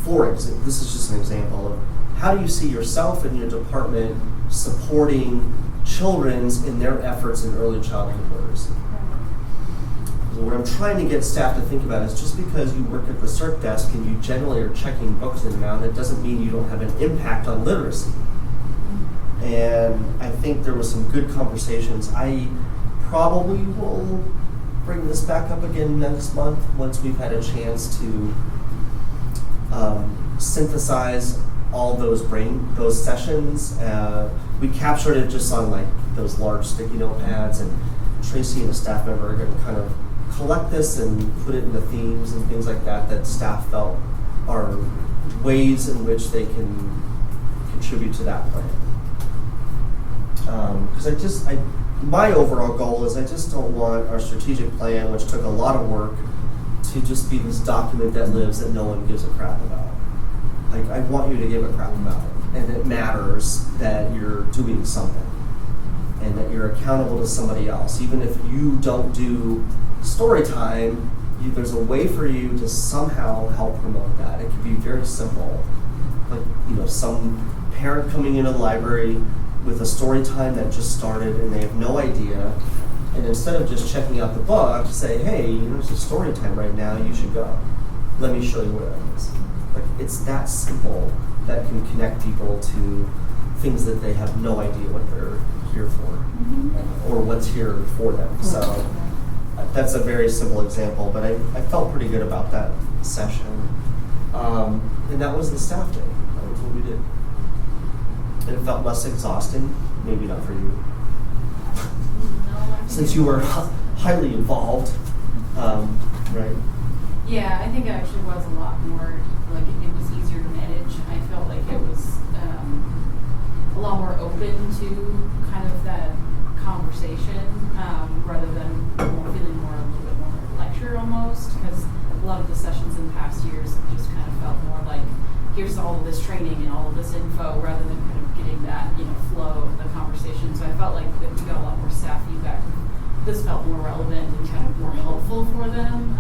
this is just an example of how do you see yourself and your department supporting children's in their efforts in early childhood literacy. So what I'm trying to get staff to think about is just because you work at the CERC desk and you generally are checking books in and out, it doesn't mean you don't have an impact on literacy. And I think there was some good conversations. I probably will bring this back up again next month once we've had a chance to synthesize all those sessions. We captured it just on like those large sticky notepads, and Tracy and a staff member are going to kind of collect this and put it into themes and things like that staff felt are ways in which they can contribute to that plan. Because my overall goal is I just don't want our strategic plan, which took a lot of work, to just be this document that lives that no one gives a crap about. Like, I want you to give a crap about it, and it matters that you're doing something, and that you're accountable to somebody else. Even if you don't do story time, there's a way for you to somehow help promote that. It could be very simple, like some parent coming into the library with a story time that just started and they have no idea, and instead of just checking out the book, say, hey, there's a story time right now, you should go. Let me show you what it is. Like, it's that simple that can connect people to things that they have no idea what they're here for, or what's here for them. So that's a very simple example, but I felt pretty good about that session. And that was the staff day. That was what we did. And it felt less exhausting, maybe not for you, since you were highly involved, right? Yeah, I think it actually was a lot more, like it was easier to manage. I felt like it was a lot more open to kind of that conversation, rather than feeling more a little bit more like a lecture almost, because a lot of the sessions in past years have just kind of felt more like, here's all of this training and all of this info, rather than kind of getting that, flow of the conversation. So I felt like that we got a lot more staff feedback. This felt more relevant and kind of more helpful for them,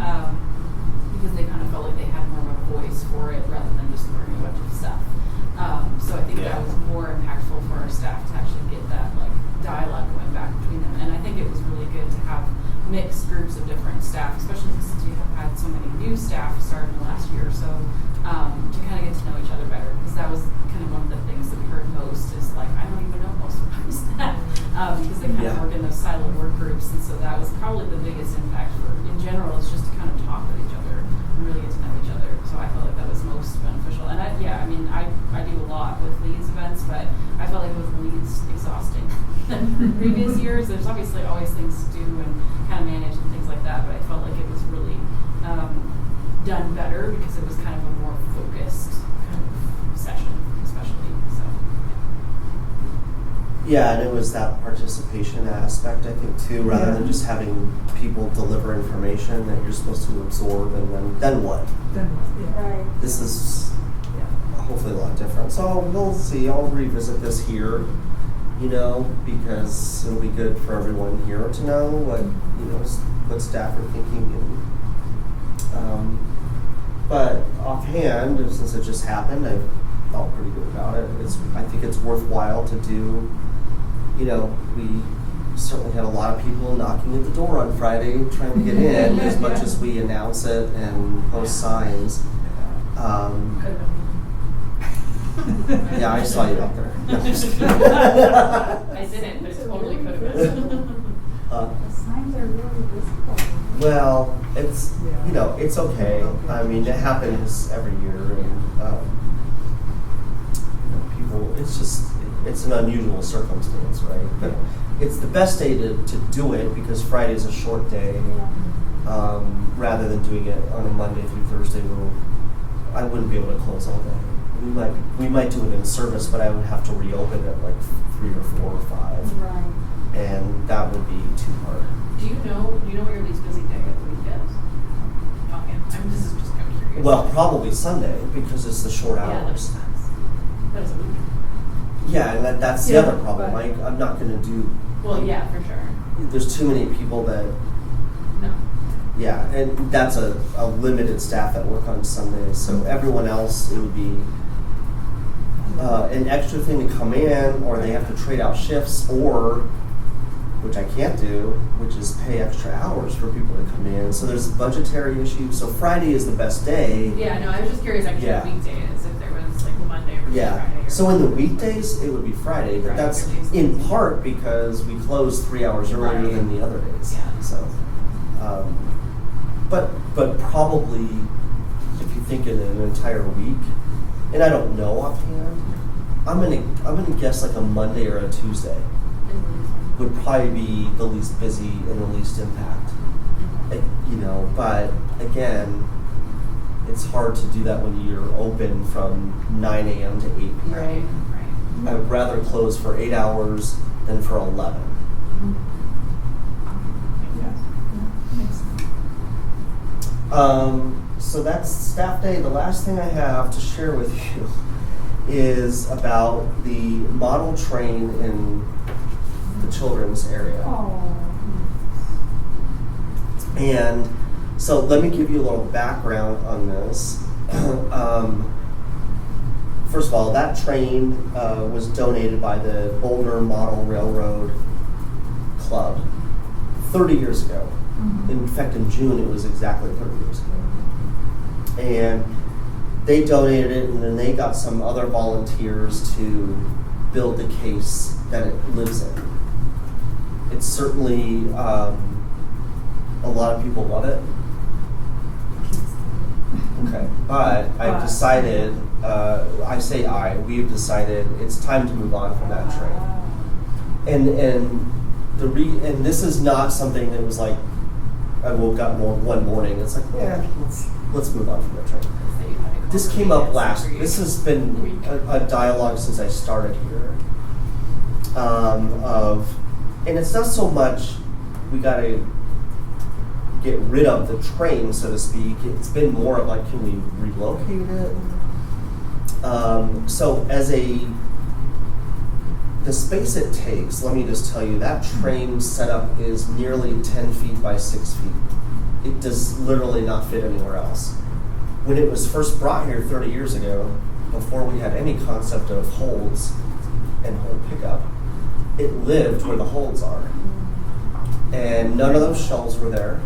because they kind of felt like they had more of a voice for it rather than just learning a bunch of stuff. So I think that was more impactful for our staff to actually get that like dialogue going back between them. And I think it was really good to have mixed groups of different staff, especially since we have had so many new staff start in the last year or so, to kind of get to know each other better. Because that was kind of one of the things that we heard most is like, I don't even know most of my staff, because they kind of work in those siloed work groups. And so that was probably the biggest impact for, in general, is just to kind of talk with each other and really get to know each other. So I felt like that was most beneficial. And I do a lot with leads events, but I felt like it was the least exhausting than previous years. There's obviously always things to do and kind of manage and things like that, but I felt like it was really done better because it was kind of a more focused kind of session, especially. So. Yeah, and it was that participation aspect, I think, too, rather than just having people deliver information that you're supposed to absorb and then what? Then what? Yeah. Right. This is hopefully a lot different. So we'll see. I'll revisit this here, because it'll be good for everyone here to know what staff are thinking. But offhand, since it just happened, I felt pretty good about it. I think it's worthwhile to do. We certainly had a lot of people knocking at the door on Friday trying to get in, as much as we announce it and post signs. Yeah, I saw you out there. No, just kidding. I didn't, but it totally could have been. The signs are really visible. Well, it's it's okay. I mean, it happens every year, and people, it's an unusual circumstance, right? But it's the best day to do it because Friday's a short day, rather than doing it on a Monday through Thursday where I wouldn't be able to close all day. We might do it in service, but I would have to reopen at like 3 or 4 or 5. Right. And that would be too hard. Do you know what your least busy day of the week is? This is just kind of curious. Well, probably Sunday because it's the short Yeah, that makes hours. sense. But it's a week. Yeah, and that's the Yeah, other problem. but- I'm not going to do. Well, yeah, for sure. There's too many people that. No. Yeah, and that's a limited staff that work on Sundays. So everyone else, it would be an extra thing to come in, or they have to trade out shifts, or, which I can't do, which is pay extra hours for people to come in. So there's a budgetary issue. So Friday is the best day. Yeah, no, I was just curious actually Yeah. weekdays, if there was like Monday versus Yeah. Friday. Or So in the weekdays, it would be Friday, but Friday, that's Thursdays. in part because we close 3 hours earlier Right. than the other days. Yeah. So, but probably if you think in an entire week, and I don't know offhand, I'm gonna guess like a Monday or a Tuesday would probably be the least busy and the least impact. But again, it's hard to do that when you're open from 9 a.m. to 8 p.m. Right. I would rather close for 8 hours than for 11. Makes sense. So that's staff day. The last thing I have to share with you is about the model train in the children's area. Oh. And so let me give you a little background on this. First of all, that train was donated by the Boulder Model Railroad Club 30 years ago. In fact, in June, it was exactly 30 years ago. And they donated it, and then they got some other volunteers to build the case that it lives in. It's certainly, a lot of people love it. Okay, but I've decided, we've decided it's time to move on from that train. And this is not something that was like, I woke up one morning, it's like, let's move on from that train. This came up this has been a dialogue since I started here, and it's not so much we gotta get rid of the train, so to speak. It's been more of like, can we relocate it? So the space it takes, let me just tell you, that train setup is nearly 10 feet by 6 feet. It does literally not fit anywhere else. When it was first brought here 30 years ago, before we had any concept of holds and hold pickup, it lived where the holds are. And none of those shelves were there.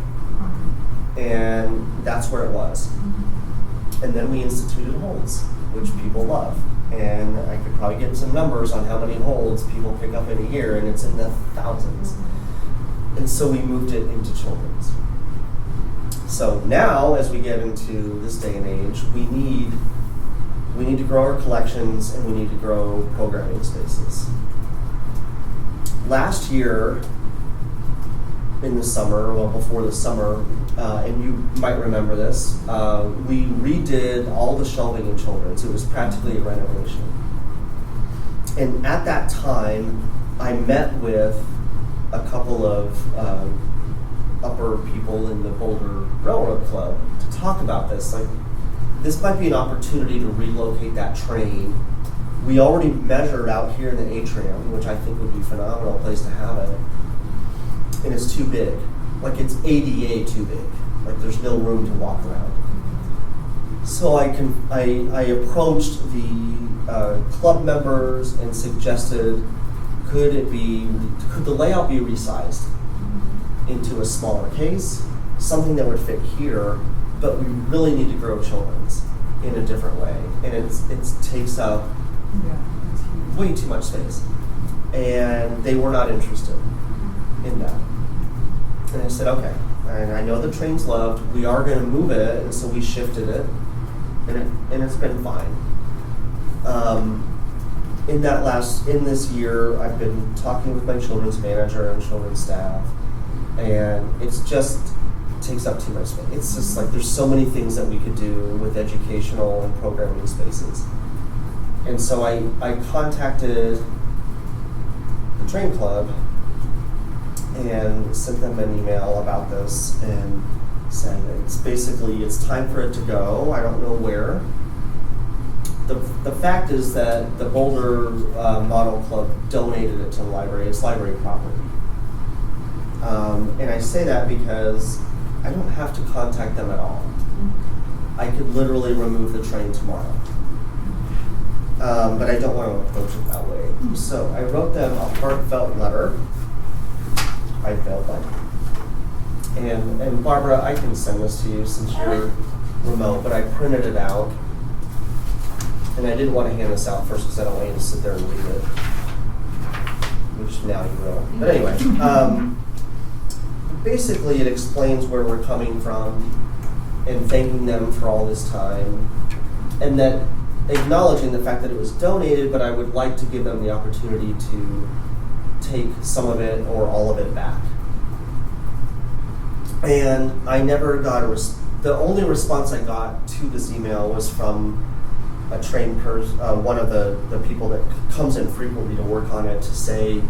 And that's where it was. And then we instituted holds, which people love. And I could probably get some numbers on how many holds people pick up in a year, and it's in the thousands. And so we moved it into children's. So now, as we get into this day and age, we need to grow our collections, and we need to grow programming spaces. Last year, in the summer, well, before the summer, and you might remember this, we redid all the shelving in children's. It was practically a renovation. And at that time, I met with a couple of upper people in the Boulder Railroad Club to talk about this. Like, this might be an opportunity to relocate that train. We already measured out here in the atrium, which I think would be a phenomenal place to have it. And it's too big. Like, it's ADA too big. Like, there's no room to walk around. So I approached the club members and suggested, could the layout be resized into a smaller case, something that would fit here, but we really need to grow children's in a different way. And it takes up way too much space. And they were not interested in that. And I said, okay, and I know the train's loved, we are going to move it, and so we shifted it, and it's been fine. in this year, I've been talking with my children's manager and children's staff, and it's just takes up too much space. It's just like there's so many things that we could do with educational and programming spaces. And so I contacted the train club and sent them an email about this and said it's time for it to go. I don't know where. The fact is that the Boulder Model Club donated it to the library. It's library property. And I say that because I don't have to contact them at all. I could literally remove the train tomorrow. But I don't want to approach it that way. So I wrote them a heartfelt letter. I felt like. And Barbara, I can send this to you since you're remote, but I printed it out. And I didn't want to hand this out first because I don't want you to sit there and read it. Which now you will. But anyway, basically it explains where we're coming from and thanking them for all this time. And that acknowledging the fact that it was donated, but I would like to give them the opportunity to take some of it or all of it back. And I never got the only response I got to this email was from a trained person, one of the people that comes in frequently to work on it, to say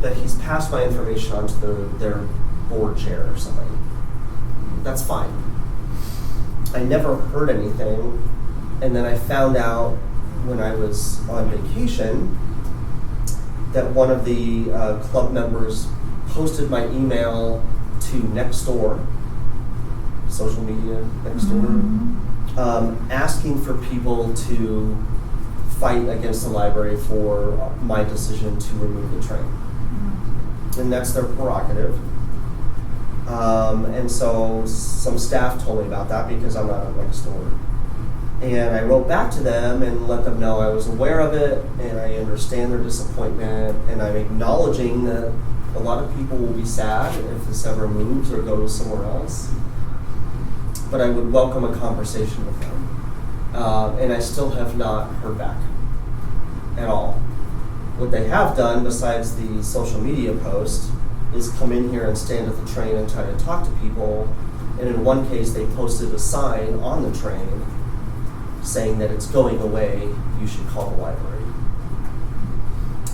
that he's passed my information on to their board chair or somebody. That's fine. I never heard anything, and then I found out when I was on vacation that one of the club members posted my email to Nextdoor, social media Nextdoor, asking for people to fight against the library for my decision to remove the train. And that's their prerogative. And so some staff told me about that because I'm not on Nextdoor. And I wrote back to them and let them know I was aware of it and I understand their disappointment, and I'm acknowledging that a lot of people will be sad if this ever moves or goes somewhere else. But I would welcome a conversation with them. And I still have not heard back at all. What they have done, besides the social media post, is come in here and stand at the train and try to talk to people. And in one case, they posted a sign on the train saying that it's going away, you should call the library.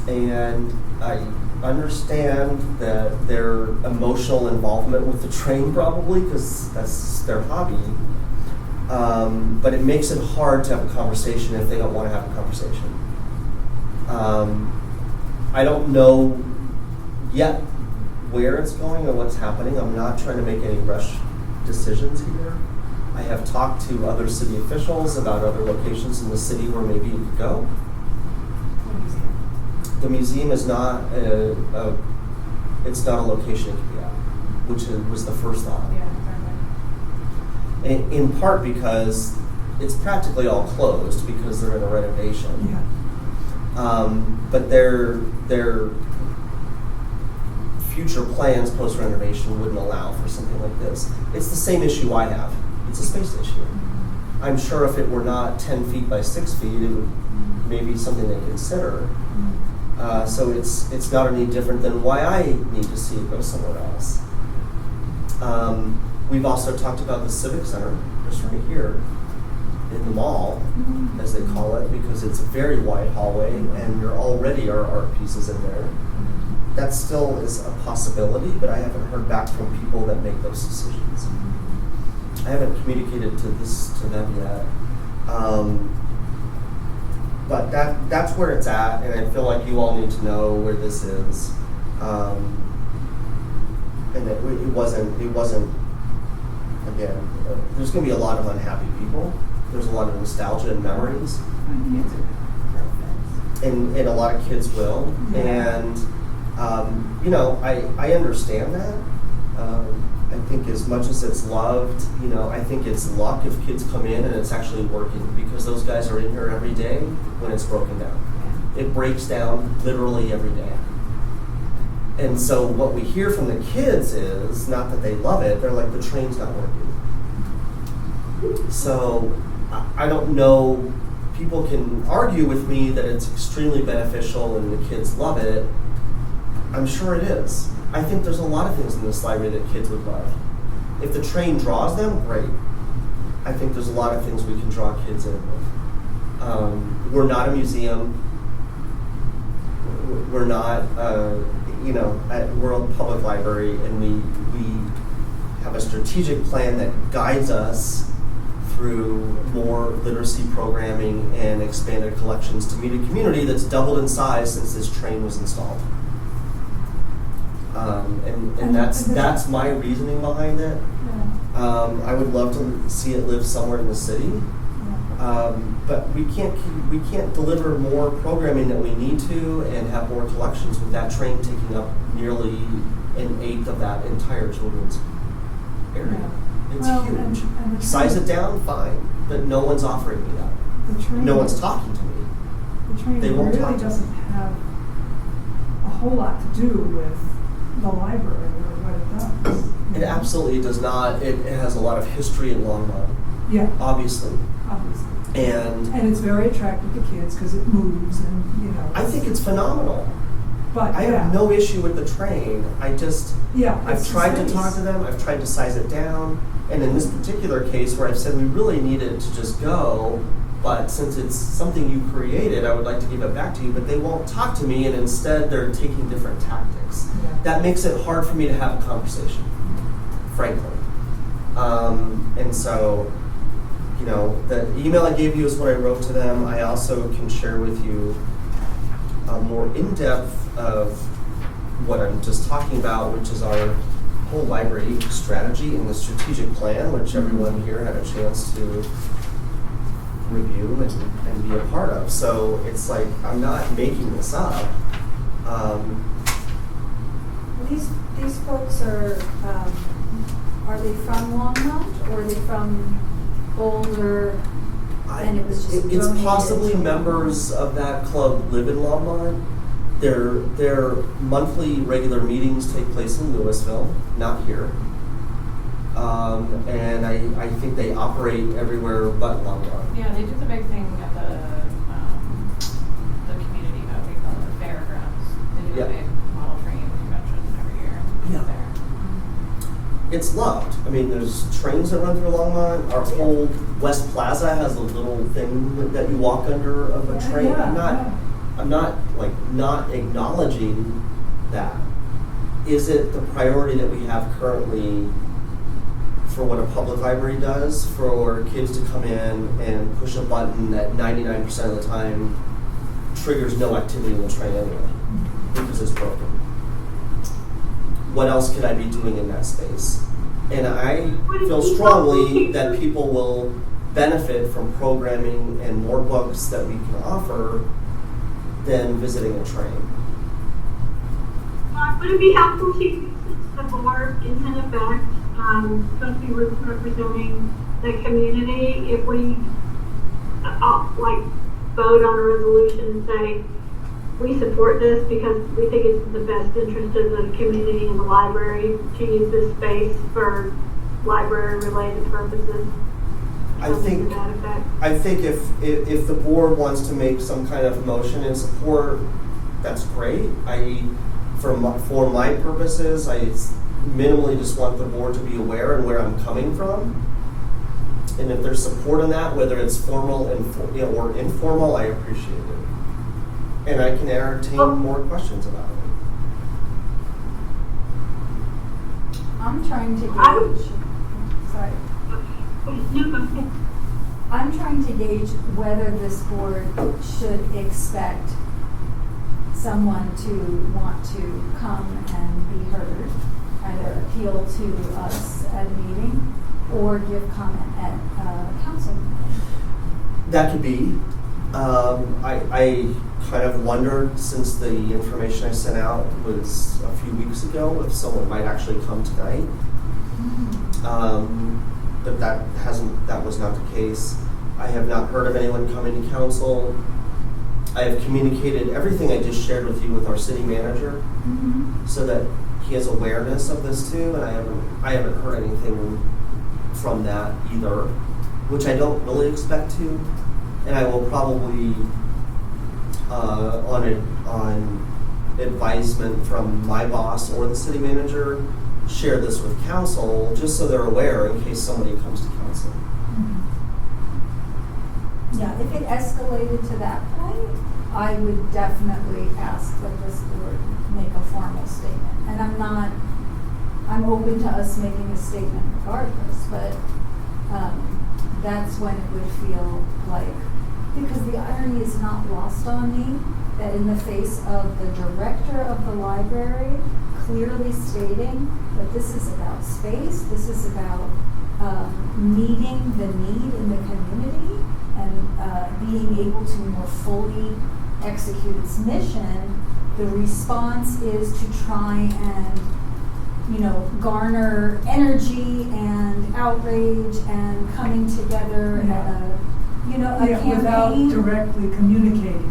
And I understand that their emotional involvement with the train probably, because that's their hobby, but it makes it hard to have a conversation if they don't want to have a conversation. I don't know yet where it's going or what's happening. I'm not trying to make any rush decisions here. I have talked to other city officials about other locations in the city where maybe it could go. The museum is not it's not a location it could be at, which was the first thought. Yeah, In part because it's practically all closed because they're in a renovation. Yeah. But their future plans post-renovation wouldn't allow for something like this. It's the same issue I have. It's a space issue. I'm sure if it were not 10 feet by 6 feet, it would maybe be something they consider. So it's not any different than why I need to see it go somewhere else. We've also talked about the Civic Center, just right here in the mall, as they call it, because it's a very wide hallway and there already are art pieces in there. That still is a possibility, but I haven't heard back from people that make those decisions. I haven't communicated to them yet. But that's where it's at, and I feel like you all need to know where this is. And it wasn't, again, there's going to be a lot of unhappy people. There's a lot of nostalgia and memories. And a lot of kids will. And, I understand that. I think as much as it's loved, I think it's luck if kids come in and it's actually working, because those guys are in here every day when it's broken down. It breaks down literally every day. And so what we hear from the kids is, not that they love it, they're like, the train's not working. So I don't know people can argue with me that it's extremely beneficial and the kids love it. I'm sure it is. I think there's a lot of things in this library that kids would love. If the train draws them, great. I think there's a lot of things we can draw kids in with. We're not a museum. We're not, we're a public library, and we have a strategic plan that guides us through more literacy programming and expanded collections to meet a community that's doubled in size since this train was installed. And that's my reasoning behind it. I would love to see it live somewhere in the city, but we can't deliver more programming that we need to and have more collections with that train taking up nearly an eighth of that entire children's area. Yeah. It's Well, huge. and the Size train- it down, fine, but no one's offering me that. The train, No one's talking to me. The train They won't talk really to doesn't have a whole lot to do with the library or what it does. It absolutely does not. It has a lot of history in Longmont, Yeah, obviously. obviously. And it's very attractive to kids because it moves and, I think it's phenomenal. But I have no issue with the train. I've it's tried to the talk to space. them. I've tried to size it down. And in this particular case where I've said we really need it to just go, but since it's something you created, I would like to give it back to you, but they won't talk to me, and instead they're taking different tactics. Yeah. That makes it hard for me to have a conversation, frankly. And so, the email I gave you is what I wrote to them. I also can share with you a more in-depth of what I'm just talking about, which is our whole library strategy and the strategic plan, which everyone here had a chance to review and be a part of. So it's like, I'm not making this up. These folks are they from Longmont, or are they from Boulder? And it was just It's donated possibly to members of that club live in Longmont. Their monthly regular meetings take place in Louisville, not here. And I think they operate everywhere but Longmont. Yeah, they do the big thing at the community, what we call it, the fairgrounds. They do Yeah. a big model train convention every year. Yeah. There. It's loved. I mean, there's trains that run through Longmont. Our whole West Plaza has a little thing that you walk under of a train. Yeah, I'm not not acknowledging that. Is it the priority that we have currently for what a public library does, for kids to come in and push a button that 99% of the time triggers no activity in the train anyway because it's broken? What else could I be doing in that space? And I feel strongly that people will benefit from programming and more books that we can offer than visiting a train. Would it be helpful to you, since the board is in effect, supposed to be representing the community, if we vote on a resolution and say, we support this because we think it's in the best interest of the community and the library to use this space for library-related purposes? I think To that effect? I think if the board wants to make some kind of motion in support, that's great. For my purposes, I minimally just want the board to be aware and where I'm coming from. And if there's support in that, whether it's formal or informal, I appreciate it. And I can entertain more questions about it. I'm trying to I would- gauge. Sorry. No, go ahead. I'm trying to gauge whether this board should expect someone to want to come and be heard, either appeal to us at a meeting or give comment at a council meeting. That could be. I kind of wondered, since the information I sent out was a few weeks ago, if someone might actually come tonight. But that was not the case. I have not heard of anyone coming to council. I have communicated everything I just shared with you with our city manager, so that he has awareness of this too, and I haven't heard anything from that either, which I don't really expect to. and I will probably, on advisement from my boss or the city manager, share this with council, just so they're aware in case somebody comes to council. Yeah, if it escalated to that point, I would definitely ask that this board make a formal statement. And I'm open to us making a statement regardless, but that's when it would feel like, because the irony is not lost on me, that in the face of the director of the library clearly stating that this is about space, this is about meeting the need in the community and being able to more fully execute its mission, the response is to try and, garner energy and outrage and coming together at a campaign. Without directly communicating.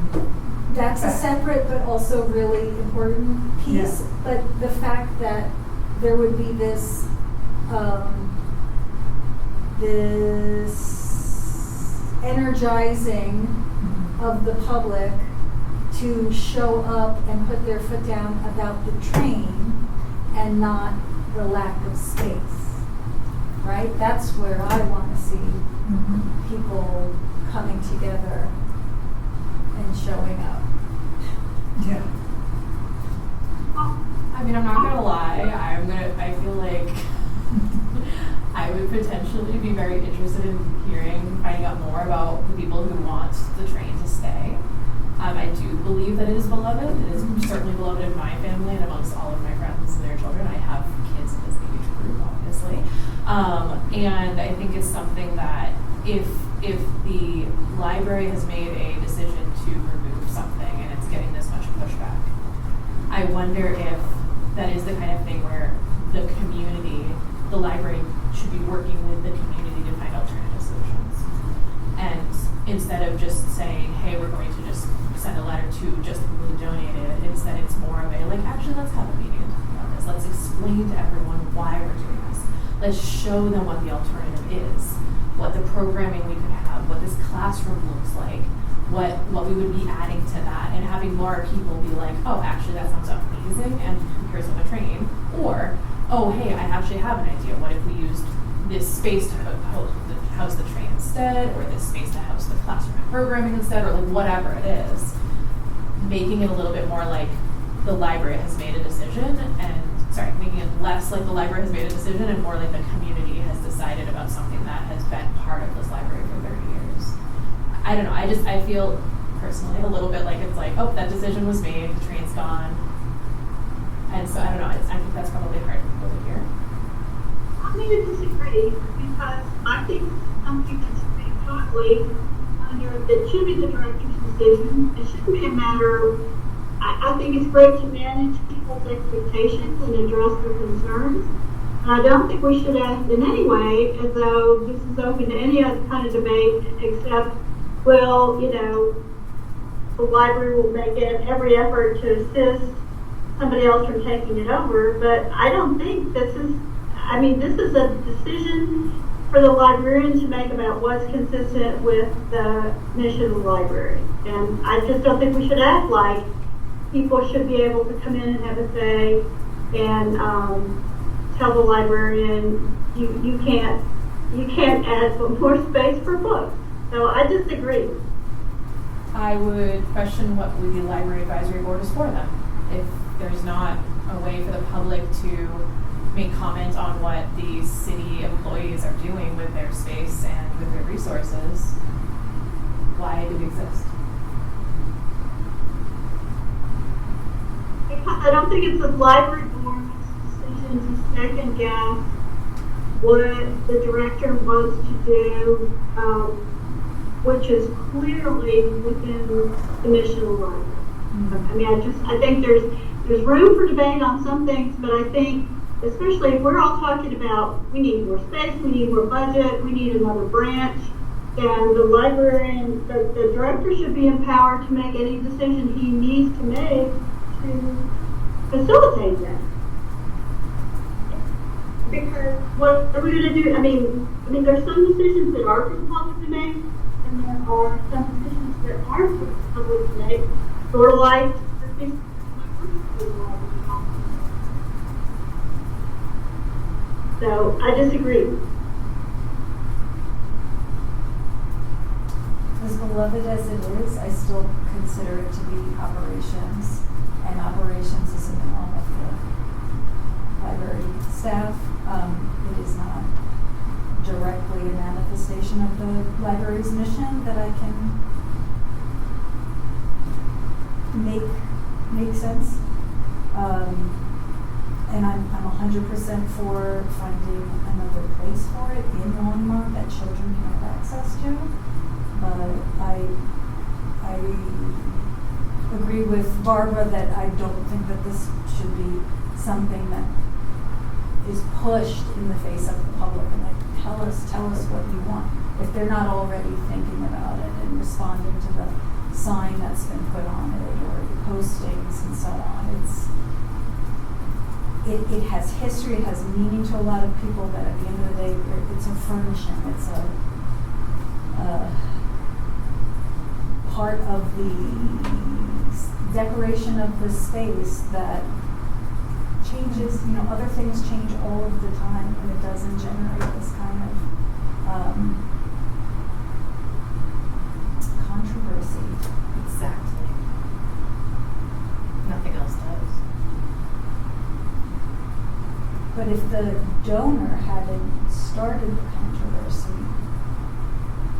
That's a separate but also really important piece. Yeah. But the fact that there would be this energizing of the public to show up and put their foot down about the train and not the lack of space, right? That's where I want to see people coming together and showing up. Yeah. I mean, I'm not gonna lie, I feel like I would potentially be very interested in finding out more about the people who want the train to stay. I do believe that it is beloved. It is certainly beloved in my family and amongst all of my friends and their children. I have kids in this age group, obviously. And I think it's something that if the library has made a decision to remove something and it's getting this much pushback, I wonder if that is the kind of thing where the community, the library, should be working with the community to find alternative solutions. And instead of just saying, hey, we're going to just send a letter to just the people who donated, instead it's more of a, actually, let's have a meeting and talk about this. Let's explain to everyone why we're doing this. Let's show them what the alternative is, what the programming we could have, what this classroom looks like, what we would be adding to that, and having more people be like, oh, actually, that sounds amazing, and here's on the train. Or, oh, hey, I actually have an idea. What if we used this space to house the train instead, or this space to house the classroom and programming instead, or whatever it is, making it a little bit more like the library has made a decision, making it less like the library has made a decision and more like the community has decided about something that has been part of this library for 30 years. I don't know, I feel personally a little bit like it's like, oh, that decision was made, the train's gone. And so I don't know, I think that's probably hard for people to hear. I'm going to disagree because I think something that's made totally that should be the director's decision. It shouldn't be a matter. I think it's great to manage people's expectations and address their concerns. And I don't think we should act in any way as though this is open to any other kind of debate except, well, the library will make every effort to assist somebody else from taking it over. But I don't think this is a decision for the librarian to make about what's consistent with the mission of the library. And I just don't think we should act like people should be able to come in and have a say and tell the librarian you can't add more space for books. So I disagree. I would question what the library advisory board is for then. If there's not a way for the public to make comment on what the city employees are doing with their space and with their resources, why do we exist? I don't think it's the library board's decision to second guess what the director wants to do, which is clearly within the mission of the library. I think there's room for debate on some things, but I think, especially if we're all talking about we need more space, we need more budget, we need another branch, and the librarian, the director should be empowered to make any decision he needs to make to facilitate that. Because what are we going to do? There's some decisions that are for the public to make, and then there are some positions that aren't public today, sort of like the things. So I disagree. As beloved as it is, I still consider it to be operations, and operations is in the realm of the library staff. It is not directly a manifestation of the library's mission that I can make sense. And I'm 100% for finding another place for it in Longmont that children can have access to. But I agree with Barbara that I don't think that this should be something that is pushed in the face of the public and like, tell us what you want. If they're not already thinking about it and responding to the sign that's been put on it or the postings and so on, it has history, it has meaning to a lot of people, but at the end of the day, it's a furnishing, it's a part of the decoration of the space that changes, other things change all of the time, and it doesn't generate this kind of controversy. Exactly. Nothing else does. But if the donor hadn't started the controversy,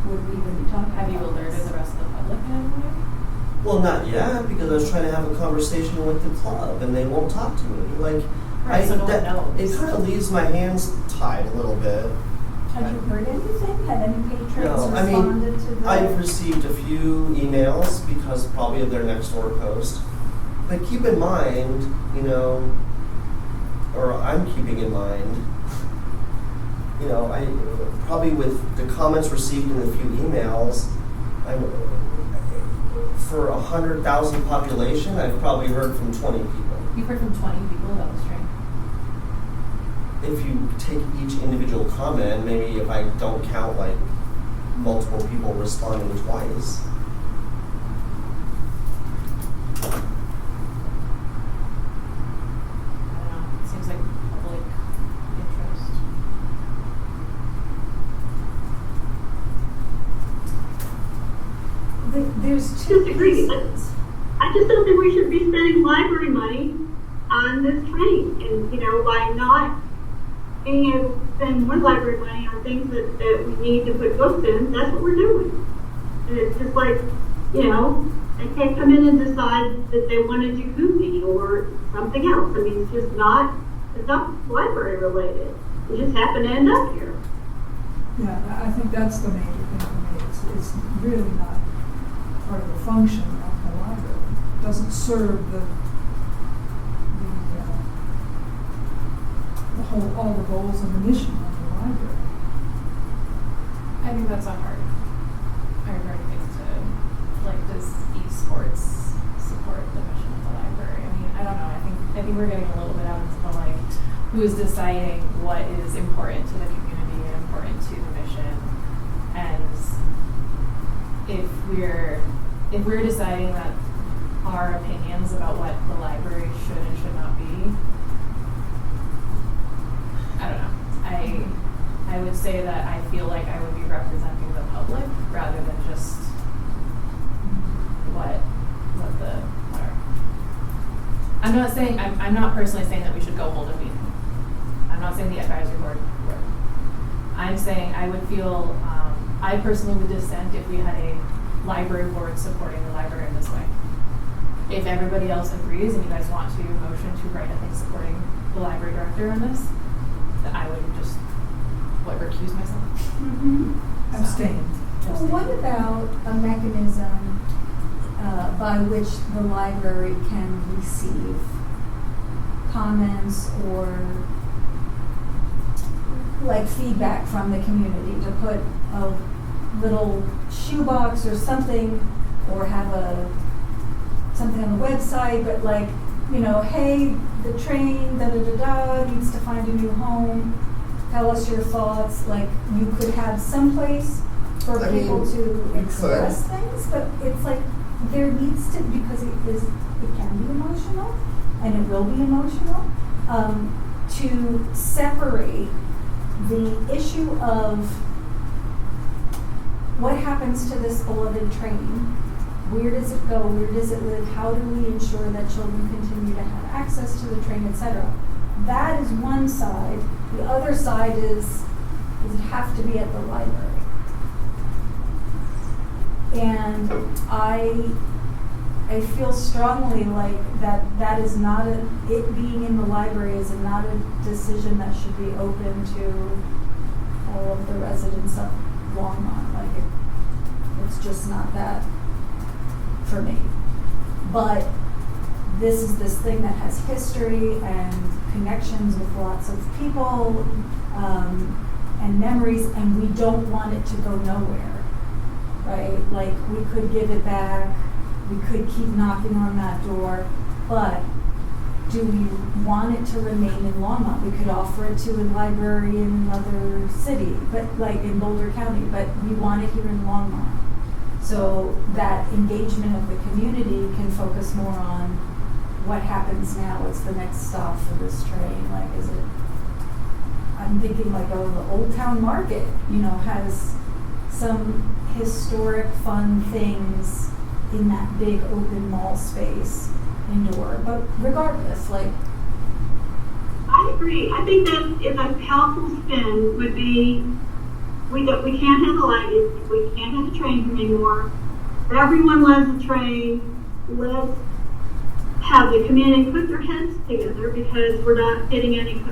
would we even be talking Have you about alerted this? the rest of the public in any way? Well, not yet, because I was trying to have a conversation with the club, and they won't talk to me. Like, Right, so no one knows. it kind of leaves my hands tied a little bit. Had you heard anything? Had any patrons No, I mean, responded to the? I've received a few emails because probably of their next door post. But keep in mind, or I'm keeping in mind, I probably with the comments received in a few emails, for 100,000 population, I've probably heard from 20 people. You've heard from 20 people about the string. If you take each individual comment, maybe if I don't count like multiple people responding twice. I don't know. It seems like public interest. There's two Disagree. pieces. I just don't think we should be spending library money on this training. And, by not being able to spend more library money on things that we need to put books in, that's what we're doing. And it's just like, they can't come in and decide that they want to do Goofy or something else. I mean, it's not library related. We just happen to end up here. Yeah, I think that's the major thing for me. It's really not part of the function of the library. It doesn't serve all the goals and the mission of the library. I think that's a hard thing to, does esports support the mission of the library? I mean, I don't know. I think we're getting a little bit out into the, who's deciding what is important to the community and important to the mission. And if we're deciding that our opinions about what the library should and should not be, I don't know. I would say that I feel like I would be representing the public rather than just what whatever. I'm not personally saying that we should go hold a meeting. I'm not saying the advisory board would. I'm saying I would feel, I personally would dissent if we had a library board supporting the library in this way. If everybody else agrees and you guys want to motion to write a thing supporting the library director on this, then I would just, recuse myself? Mm-hmm. Abstain. Well, what about a mechanism by which the library can receive comments or feedback from the community, to put a little shoebox or something, or have something on the website, but hey, the train needs to find a new home, tell us your thoughts. You could have someplace for I mean, people to we express could. things, but it's like, there needs to, because it can be emotional, and it will be emotional, to separate the issue of what happens to this beloved train. Where does it go? Where does it live? How do we ensure that children continue to have access to the train, etc.? That is one side. The other side is, does it have to be at the library? And I feel strongly like that is not it being in the library is not a decision that should be open to all of the residents of Longmont. Like it's just not that for me. But this is this thing that has history and connections with lots of people and memories, and we don't want it to go nowhere, right? Like, we could give it back, we could keep knocking on that door, but do we want it to remain in Longmont? We could offer it to a library in another city, but like in Boulder County, but we want it here in Longmont. So that engagement of the community can focus more on what happens now, what's the next stop for this train, like is it, I'm thinking like, oh, the Old Town Market, has some historic fun things in that big open mall space indoor, but regardless, like. I agree. I think that is a helpful spin would be, we can't have the light, we can't have the train here anymore. Everyone loves the train. Let's have the community put their heads together because we're not getting any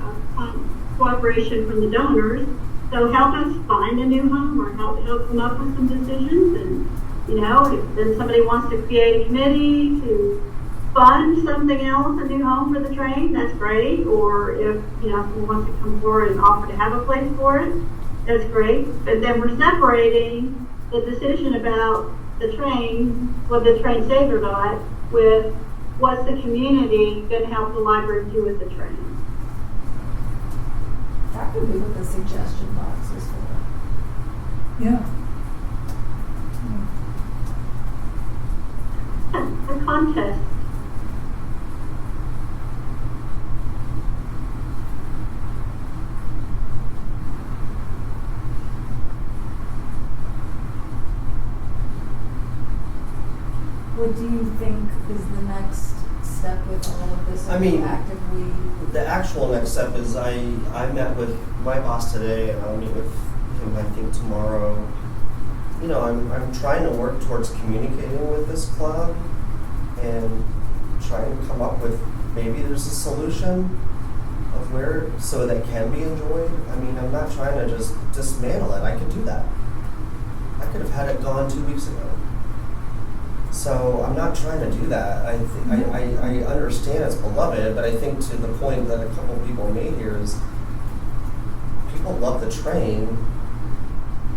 cooperation from the donors. So help us find a new home or help come up with some decisions. And, if then somebody wants to create a committee to fund something else, a new home for the train, that's great. Or if, someone wants to come forward and offer to have a place for it, that's great. But then we're separating the decision about the train, whether the train stays or not, with what's the community going to help the library do with the train. That could be what the suggestion box is for. Yeah. A contest. What do you think is the next step with all of this? I mean, actively. The actual next step is I met with my boss today, and I'll meet with him I think tomorrow. I'm trying to work towards communicating with this club and trying to come up with maybe there's a solution of where so that can be enjoyed. I mean, I'm not trying to just dismantle it. I could do that. I could have had it gone 2 weeks ago. So I'm not trying to do that. I understand it's beloved, but I think to the point that a couple people made here is people love the train.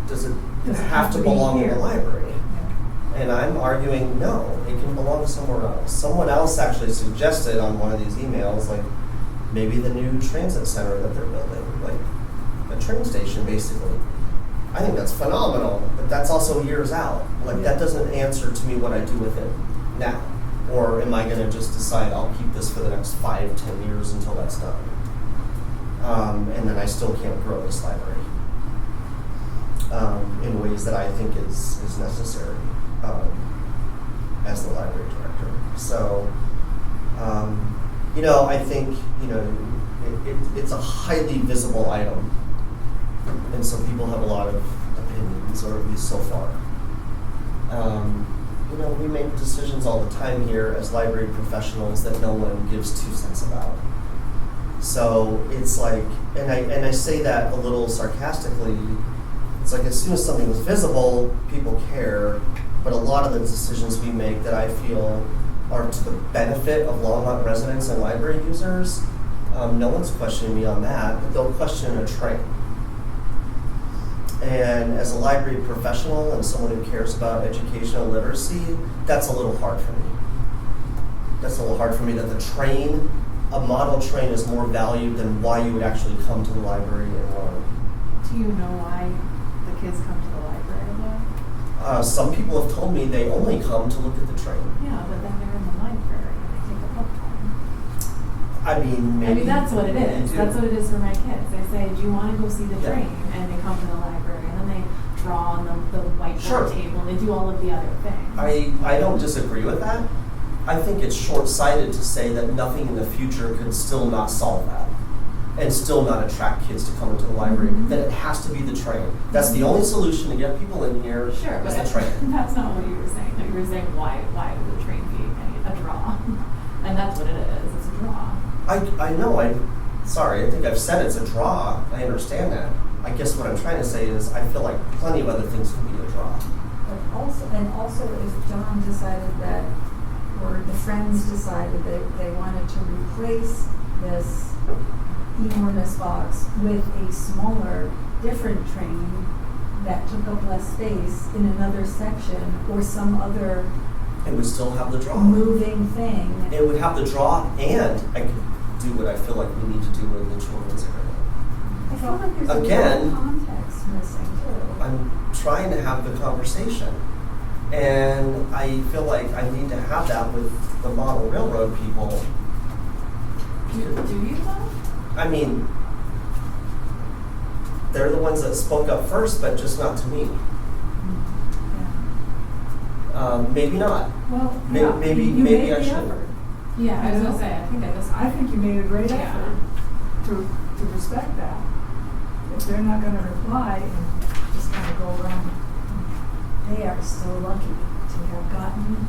Does it have to belong in the library? Yeah. And I'm arguing no, it can belong somewhere else. Someone else actually suggested on one of these emails, like maybe the new transit center that they're building, like a train station basically. I think that's phenomenal, but that's also years out. Like, that doesn't answer to me what I do with it now. Or am I going to just decide I'll keep this for the next 5-10 years until that's done? And then I still can't grow this library in ways that I think is necessary as the library director. So, I think, it's a highly visible item. And so people have a lot of opinions, or at least so far. We make decisions all the time here as library professionals that no one gives 2 cents about. So it's like, and I say that a little sarcastically, it's like as soon as something is visible, people care, but a lot of the decisions we make that I feel are to the benefit of Longmont residents and library users, no one's questioning me on that, but they'll question a train. And as a library professional and someone who cares about educational literacy, that's a little hard for me. That's a little hard for me that the train, a model train, is more valued than why you would actually come to the library and learn. Do you know why the kids come to the library though? Some people have told me they only come to look at the train. Yeah, but then they're in the library and they take a book time. I mean, maybe. I mean, that's what it maybe is. do. That's what it is for my kids. They say, do you want to go see the Yeah. train? And they come to the library and then they draw on the whiteboard Sure. table and they do all of the other things. I don't disagree with that. I think it's short-sighted to say that nothing in the future could still not solve that and still not attract kids to come into the library. Mhm. That it has to be the train. That's the only solution to get people in here Sure, but is the train. that's not what you were saying. No, you were saying why would the train be a draw? And that's what it is. It's a draw. I know, sorry, I think I've said it's a draw. I understand that. I guess what I'm trying to say is I feel like plenty of other things can be a draw. But also if John decided that, or the friends decided that they wanted to replace this enormous box with a smaller, different train that took up less space in another section or some other It would still have the draw. moving thing. It would have the draw, and I could do what I feel like we need to do in the children's area. I feel like there's Again, a little context missing too. I'm trying to have the conversation, and I feel like I need to have that with the model railroad people. Do you though? I mean, they're the ones that spoke up first, but just not to me. Maybe not. Well, May- yeah, maybe- you maybe made I the should. effort. Yeah, I was You gonna know? say. I think at this. I think you made a great Yeah. effort to respect that. If they're not gonna reply and just kind of go around. They are so lucky to have gotten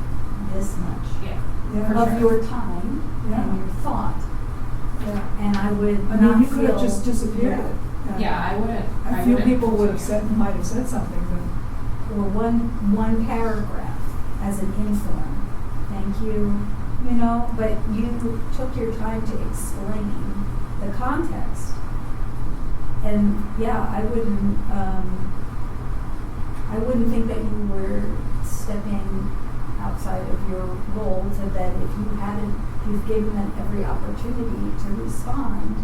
this much Yeah. Yeah. of your time Yeah. and your thought. Yeah. And I would I not mean, you could have feel- just disappeared. Yeah, I wouldn't. A few wouldn't people would have continue. said, might have said something, but or one paragraph as an inform. Thank you, you know, but you took your time to explain the context. And yeah, I wouldn't think that you were stepping outside of your role to that if you've given them every opportunity to respond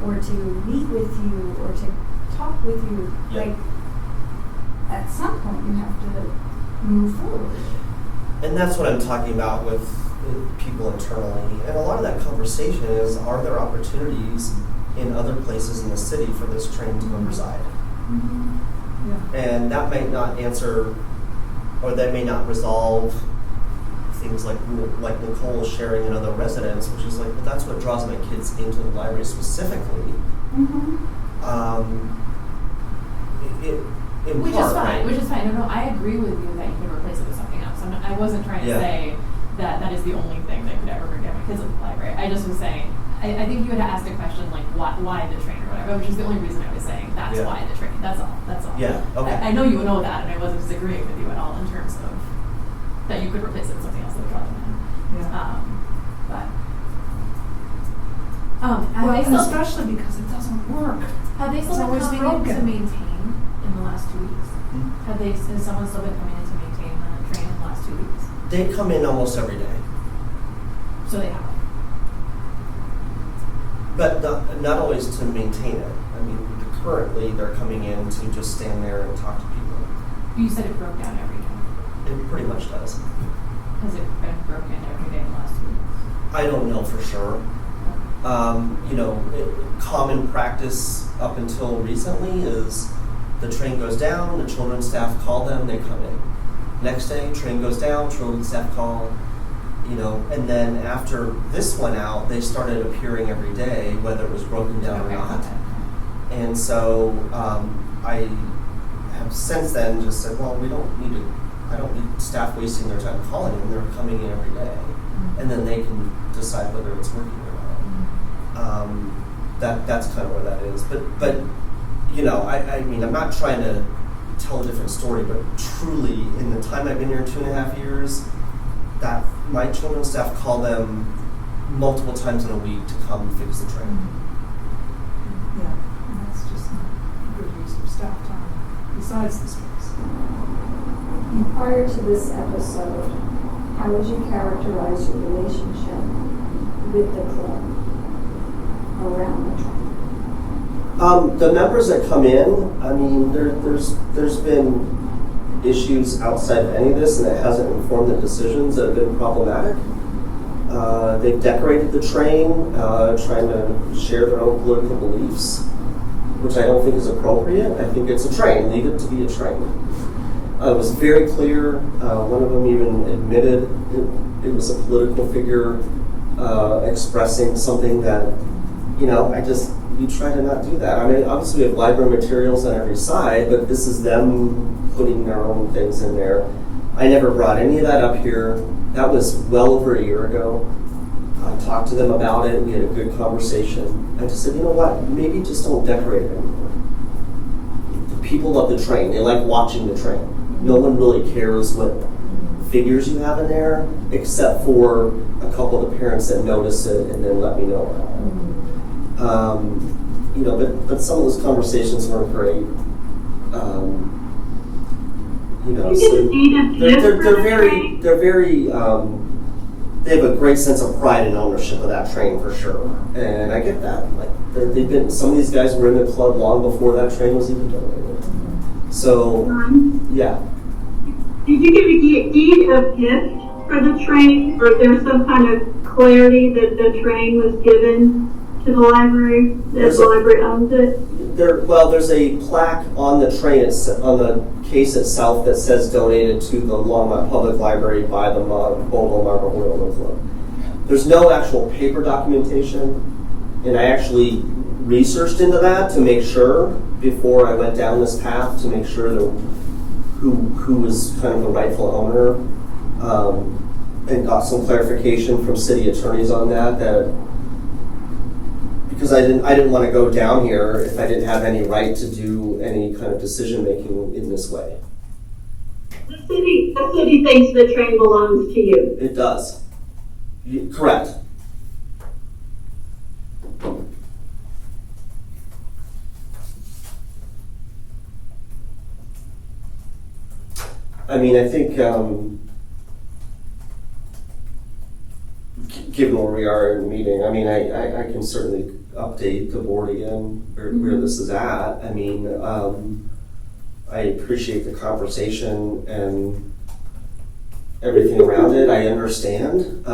or to meet with you or to talk with you, Yep. like at some point you have to move forward. And that's what I'm talking about with people internally. And a lot of that conversation is, are there opportunities in other places in the city for this train to reside? yeah. And that might not answer, or that may not resolve things like Nicole sharing in other residents, which is like, well, that's what draws my kids into the library specifically. In Which part, is fine. right? Which is fine. No, I agree with you that you could replace it with something else. I wasn't trying to Yeah. say that is the only thing that could ever get my kids in the library. I just was saying. I think you had asked a question like why the train or whatever, which is the only reason I was saying that's Yeah. why the train. That's all. That's all. Yeah, okay. I know you know that, and I wasn't disagreeing with you at all in terms of that you could replace it with something else that would draw them in. Yeah. But Well, have they and still especially because it doesn't work. have they it's still been always coming in to broken. maintain in the last 2 weeks? Has someone still been coming in to maintain the train in the last 2 weeks? They come in almost every day. So they have. But not always to maintain it. I mean, currently they're coming in to just stand there and talk to people. You said it broke down every day. It pretty much does. Has it been broken every day in the last 2 weeks? I don't know for sure. Common practice up until recently is the train goes down, the children's staff call them, they come in. Next day, train goes down, children's staff call, and then after this went out, they started appearing every day, whether it was broken down or Okay. not. And so I have since then just said, well, I don't need staff wasting their time calling them, they're coming in every day. And then they can decide whether it's working or not. That's kind of where that is. But I mean, I'm not trying to tell a different story, but truly, in the time I've been here 2.5 years, that my children's staff call them multiple times in a week to come fix the train. Yeah, and that's just not a good use of staff time, besides the stress. Prior to this episode, how would you characterize your relationship with the club around the train? The members that come in, I mean, there's been issues outside of any of this, and it hasn't informed the decisions that have been problematic. They've decorated the train, trying to share their own political beliefs, which I don't think is appropriate. I think it's a train. Leave it to be a train. It was very clear. One of them even admitted it was a political figure expressing something that, you try to not do that. I mean, obviously we have library materials on every side, but this is them putting their own things in there. I never brought any of that up here. That was well over a year ago. I talked to them about it. We had a good conversation. I just said, you know what, maybe just don't decorate it anymore. The people love the train. They like watching the train. No one really cares what figures you have in there, except for a couple of the parents that notice it and then let me know about it. But some of those conversations weren't great. They're very, they have a great sense of pride and ownership of that train for sure, and I get that. Like some of these guys were in the club long before that train was even donated. So, yeah. Did you give a deed of gift for the train, or is there some kind of clarity that the train was given to the library, that the library owns it? There's a plaque on the train, on the case itself, that says donated to the Longmont Public Library by the Bouleville Margaret Hoyle Club. There's no actual paper documentation, and I actually researched into that to make sure before I went down this path to make sure that who was kind of the rightful owner, and got some clarification from city attorneys on that because I didn't want to go down here if I didn't have any right to do any kind of decision making in this way. The city thinks the train belongs to you. It does. Correct. I mean, I think given where we are in the meeting, I mean, I can certainly update the board again where this is at. I mean, I appreciate the conversation and everything around it. I understand.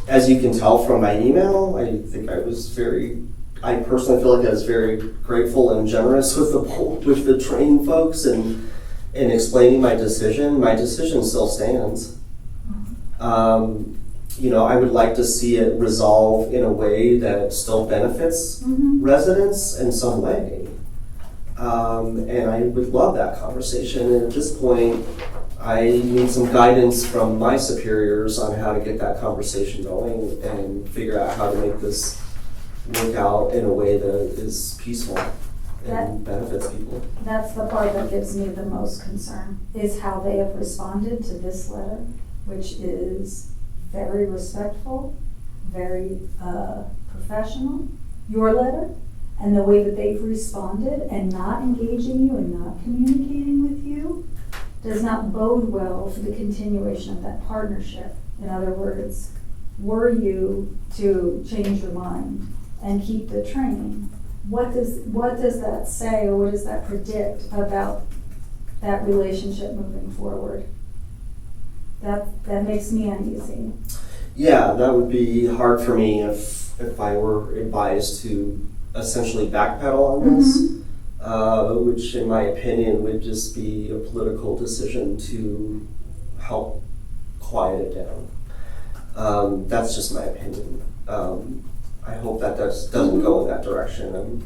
As you can tell from my email, I think I personally feel like I was very grateful and generous with the train folks and explaining my decision. My decision still stands. I would like to see it resolve in a way that still benefits residents in some way. And I would love that conversation. And at this point, I need some guidance from my superiors on how to get that conversation going and figure out how to make this work out in a way that is peaceful and benefits people. That's the part that gives me the most concern, is how they have responded to this letter, which is very respectful, very professional, your letter, and the way that they've responded and not engaging you and not communicating with you does not bode well for the continuation of that partnership. In other words, were you to change your mind and keep the train, what does that say, or what does that predict about that relationship moving forward? That makes me uneasy. Yeah, that would be hard for me if I were advised to essentially backpedal on this, which in my opinion would just be a political decision to help quiet it down. That's just my opinion. I hope that doesn't go in that direction.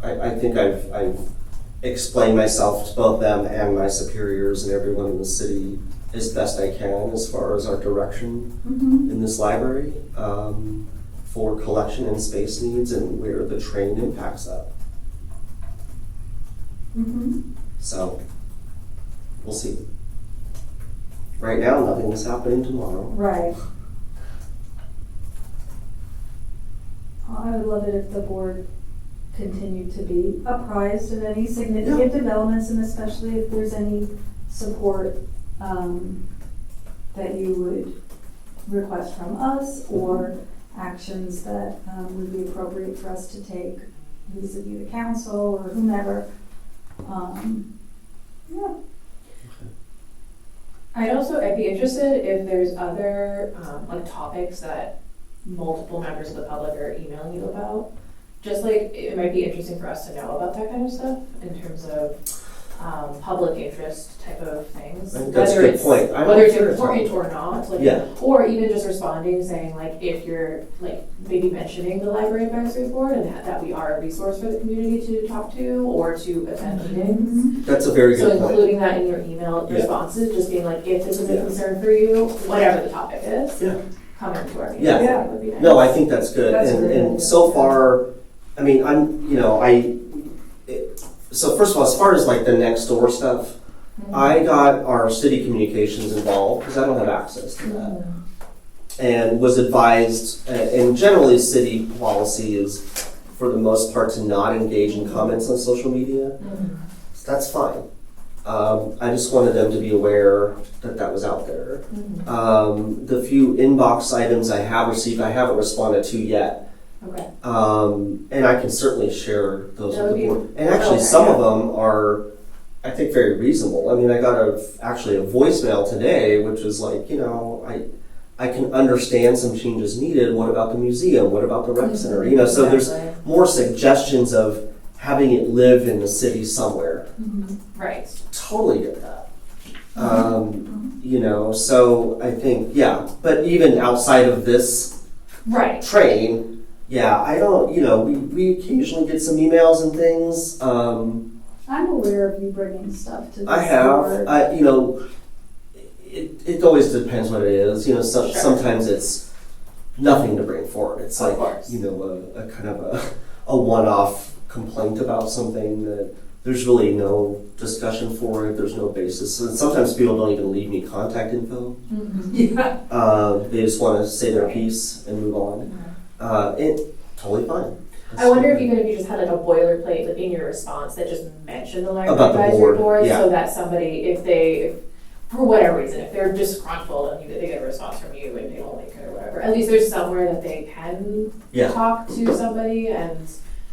I think I've explained myself to both them and my superiors and everyone in the city as best I can as far as our direction in this library for collection and space needs and where the train impacts that. So we'll see. Right now, nothing is happening tomorrow. Right. I would love it if the board continued to be apprised of any significant developments, and especially if there's any support that you would request from us or actions that would be appropriate for us to take vis-a-vis the council or whomever. Yeah. I'd be interested if there's other, like topics that multiple members of the public are emailing you about. Just like, it might be interesting for us to know about that kind of stuff in terms of, public interest type of things. I think that's a good point. I'm Whether it's not sure. important or not, like, Yeah. or even just responding, saying like, if you're, like, maybe mentioning the library advisory board and that we are a resource for the community to talk to or to attend meetings. That's a very So good point. including that in your email Yeah. responses, just being like, if this is a Yeah. concern for you, whatever the topic is, Yeah. come into our meeting. Yeah. That would be nice. No, I think that's good. That's And, really and good. so far, I mean, so first of all, as far as like the next door stuff, I got our city communications involved because I don't have access to that. And was advised, and generally city policy is for the most part to not engage in comments on social media. So that's fine. I just wanted them to be aware that that was out there. The few inbox items I have received, I haven't responded to yet. Okay. And I can certainly share those That with would the be- board. And actually, okay, some of yeah. them are, I think, very reasonable. I mean, I got actually a voicemail today, which was like, I can understand some changes needed. What about the museum? What about the rec center? So there's Exactly. more suggestions of having it live in the city somewhere. Right. Totally get that. So I think, yeah. But even outside of this Right. train, yeah, I don't, we occasionally get some emails and things. I'm aware of you bringing stuff to this I have, board. it always depends what it is. Sure. Sometimes it's nothing to bring forward. It's Of like, course. a kind of a one-off complaint about something that there's really no discussion for it. There's no basis. And sometimes people don't even leave me contact info. Yeah. They just want to say their piece and move on. Totally fine. I wonder if even if you just had like a boilerplate like in your response that just mentioned the library About the advisory board, yeah. so that somebody, if for whatever reason, if they're disgruntled and they get a response from you and they don't like it or whatever, at least there's somewhere that they can Yeah. talk to somebody and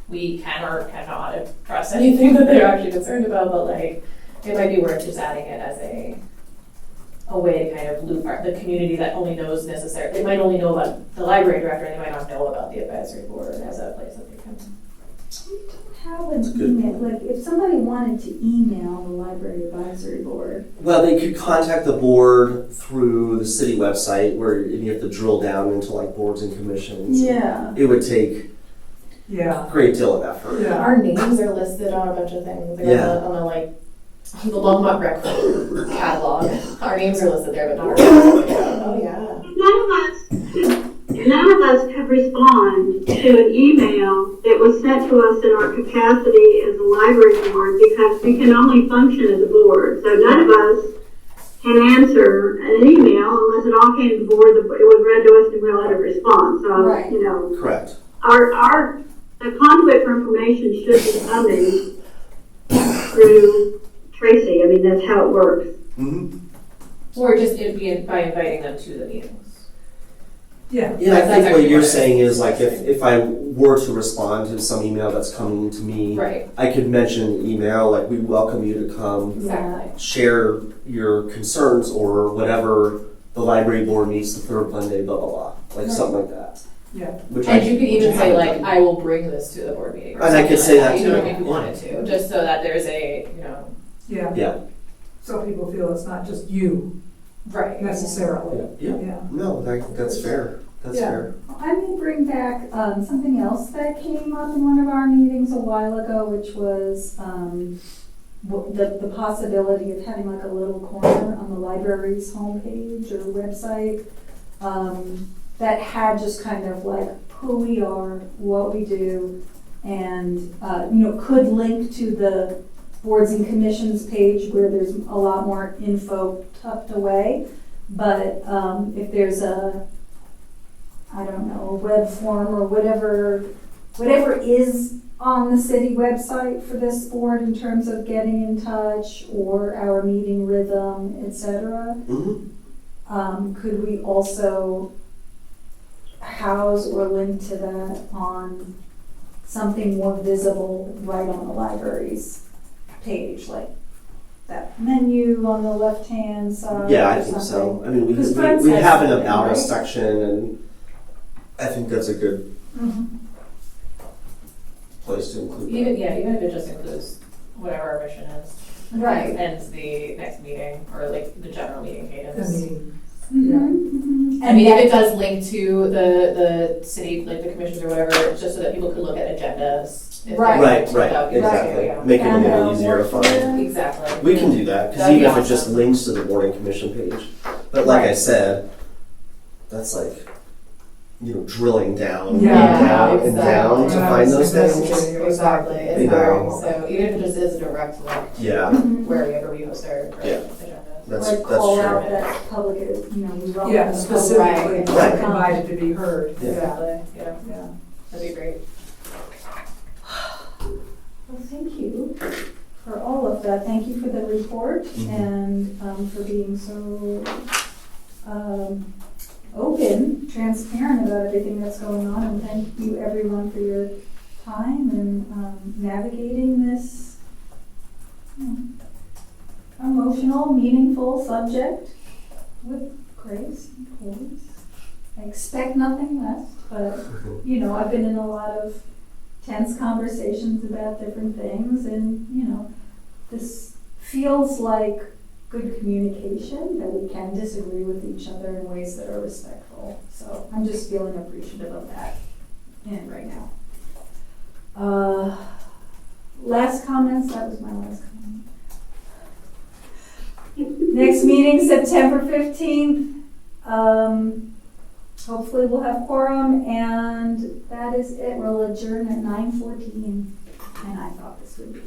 we can or cannot address anything that they're actually concerned about, but like it might be worth just adding it as a way to kind of loop the community that only knows they might only know about the library director and they might not know about the advisory board as a place that they can. We don't have That's an good. email, like if somebody wanted to email the library advisory board. Well, they could contact the board through the city website where you have to drill down into like boards and commissions. Yeah. It would take Yeah. a great deal of effort. Yeah. Our names are listed on a bunch of things. They're Yeah. on the Longmont rec catalog. Our names are listed there, but not our names. Oh yeah. None of us could respond to an email that was sent to us in our capacity as a library board because we can only function as a board. So none of us can answer an email unless it all came to the board, it was read to us and we all had a response. So, Right. Correct. the conduit for information should be coming through Tracy. I mean, that's how it works. Mm-hmm. Or just by inviting them to the meetings. Yeah. Yeah, I That's think actually what you're what I saying was is like suggesting. if I were to respond to some email that's coming to me, Right. I could mention in the email like we welcome you to come Exactly. share your concerns or whatever the library board meets the third Monday, blah blah blah, like Right. something like that. Yeah. And you could even say like, haven't I will bring this to the board meeting. Or And I could something say like that you know, too. if you wanted to, just so that there's a, Yeah. done. Yeah. So people feel it's not just you right. necessarily. Yeah. Yeah. No, that's fair. That's Yeah. fair. I may bring back something else that came up in one of our meetings a while ago, which was the possibility of having like a little corner on the library's homepage or website that had just kind of like who we are, what we do, and could link to the boards and commissions page where there's a lot more info tucked away. But if there's a web form or whatever is on the city website for this board in terms of getting in touch or our meeting rhythm, etc. Mm-hmm. Could we also house or link to that on something more visible right on the library's page, like that menu on the left-hand side. Yeah, I or think so. something. I mean, we 'Cause Friends has have an something, about us right? section, and I think that's a good Mhm. place to include that. Even if it just includes whatever our mission is. Right. And the next meeting, or like the general meeting I cadence. mean, Mhm. I mean, that- if it does link to the city, like the commissions or whatever, just so that people can look at agendas. if they Right. want to, Right, that would be exactly. great, yeah. Make it a And, little easier to work find. here. Exactly. We can do that, because That'd be even if it just awesome. links to the boarding commission page. But like I Right. said, that's like, drilling down Yeah, and down and down to exactly. find those That's things. Exactly, it's You hard, know. so even if it just is a direct link Yeah, Mhm. wherever we host our Yeah. agendas. that's Like call true. out that public, we welcome yeah, the specifically public. Right. invited to be heard. Yeah. Exactly, yeah, Yeah. that'd be great. Well, thank you for all of that. Thank you for the report Mhm. and for being so open, transparent about everything that's going on. And thank you everyone for your time and navigating this emotional, meaningful subject with grace and poise. I expect nothing less, but I've been in a lot of tense conversations about different things, and this feels like good communication, that we can disagree with each other in ways that are respectful. So I'm just feeling appreciative of that right now. Last comments, that was my last comment. Next meeting, September 15th. Hopefully we'll have quorum, and that is it. We'll adjourn at 9:14. And I thought this would be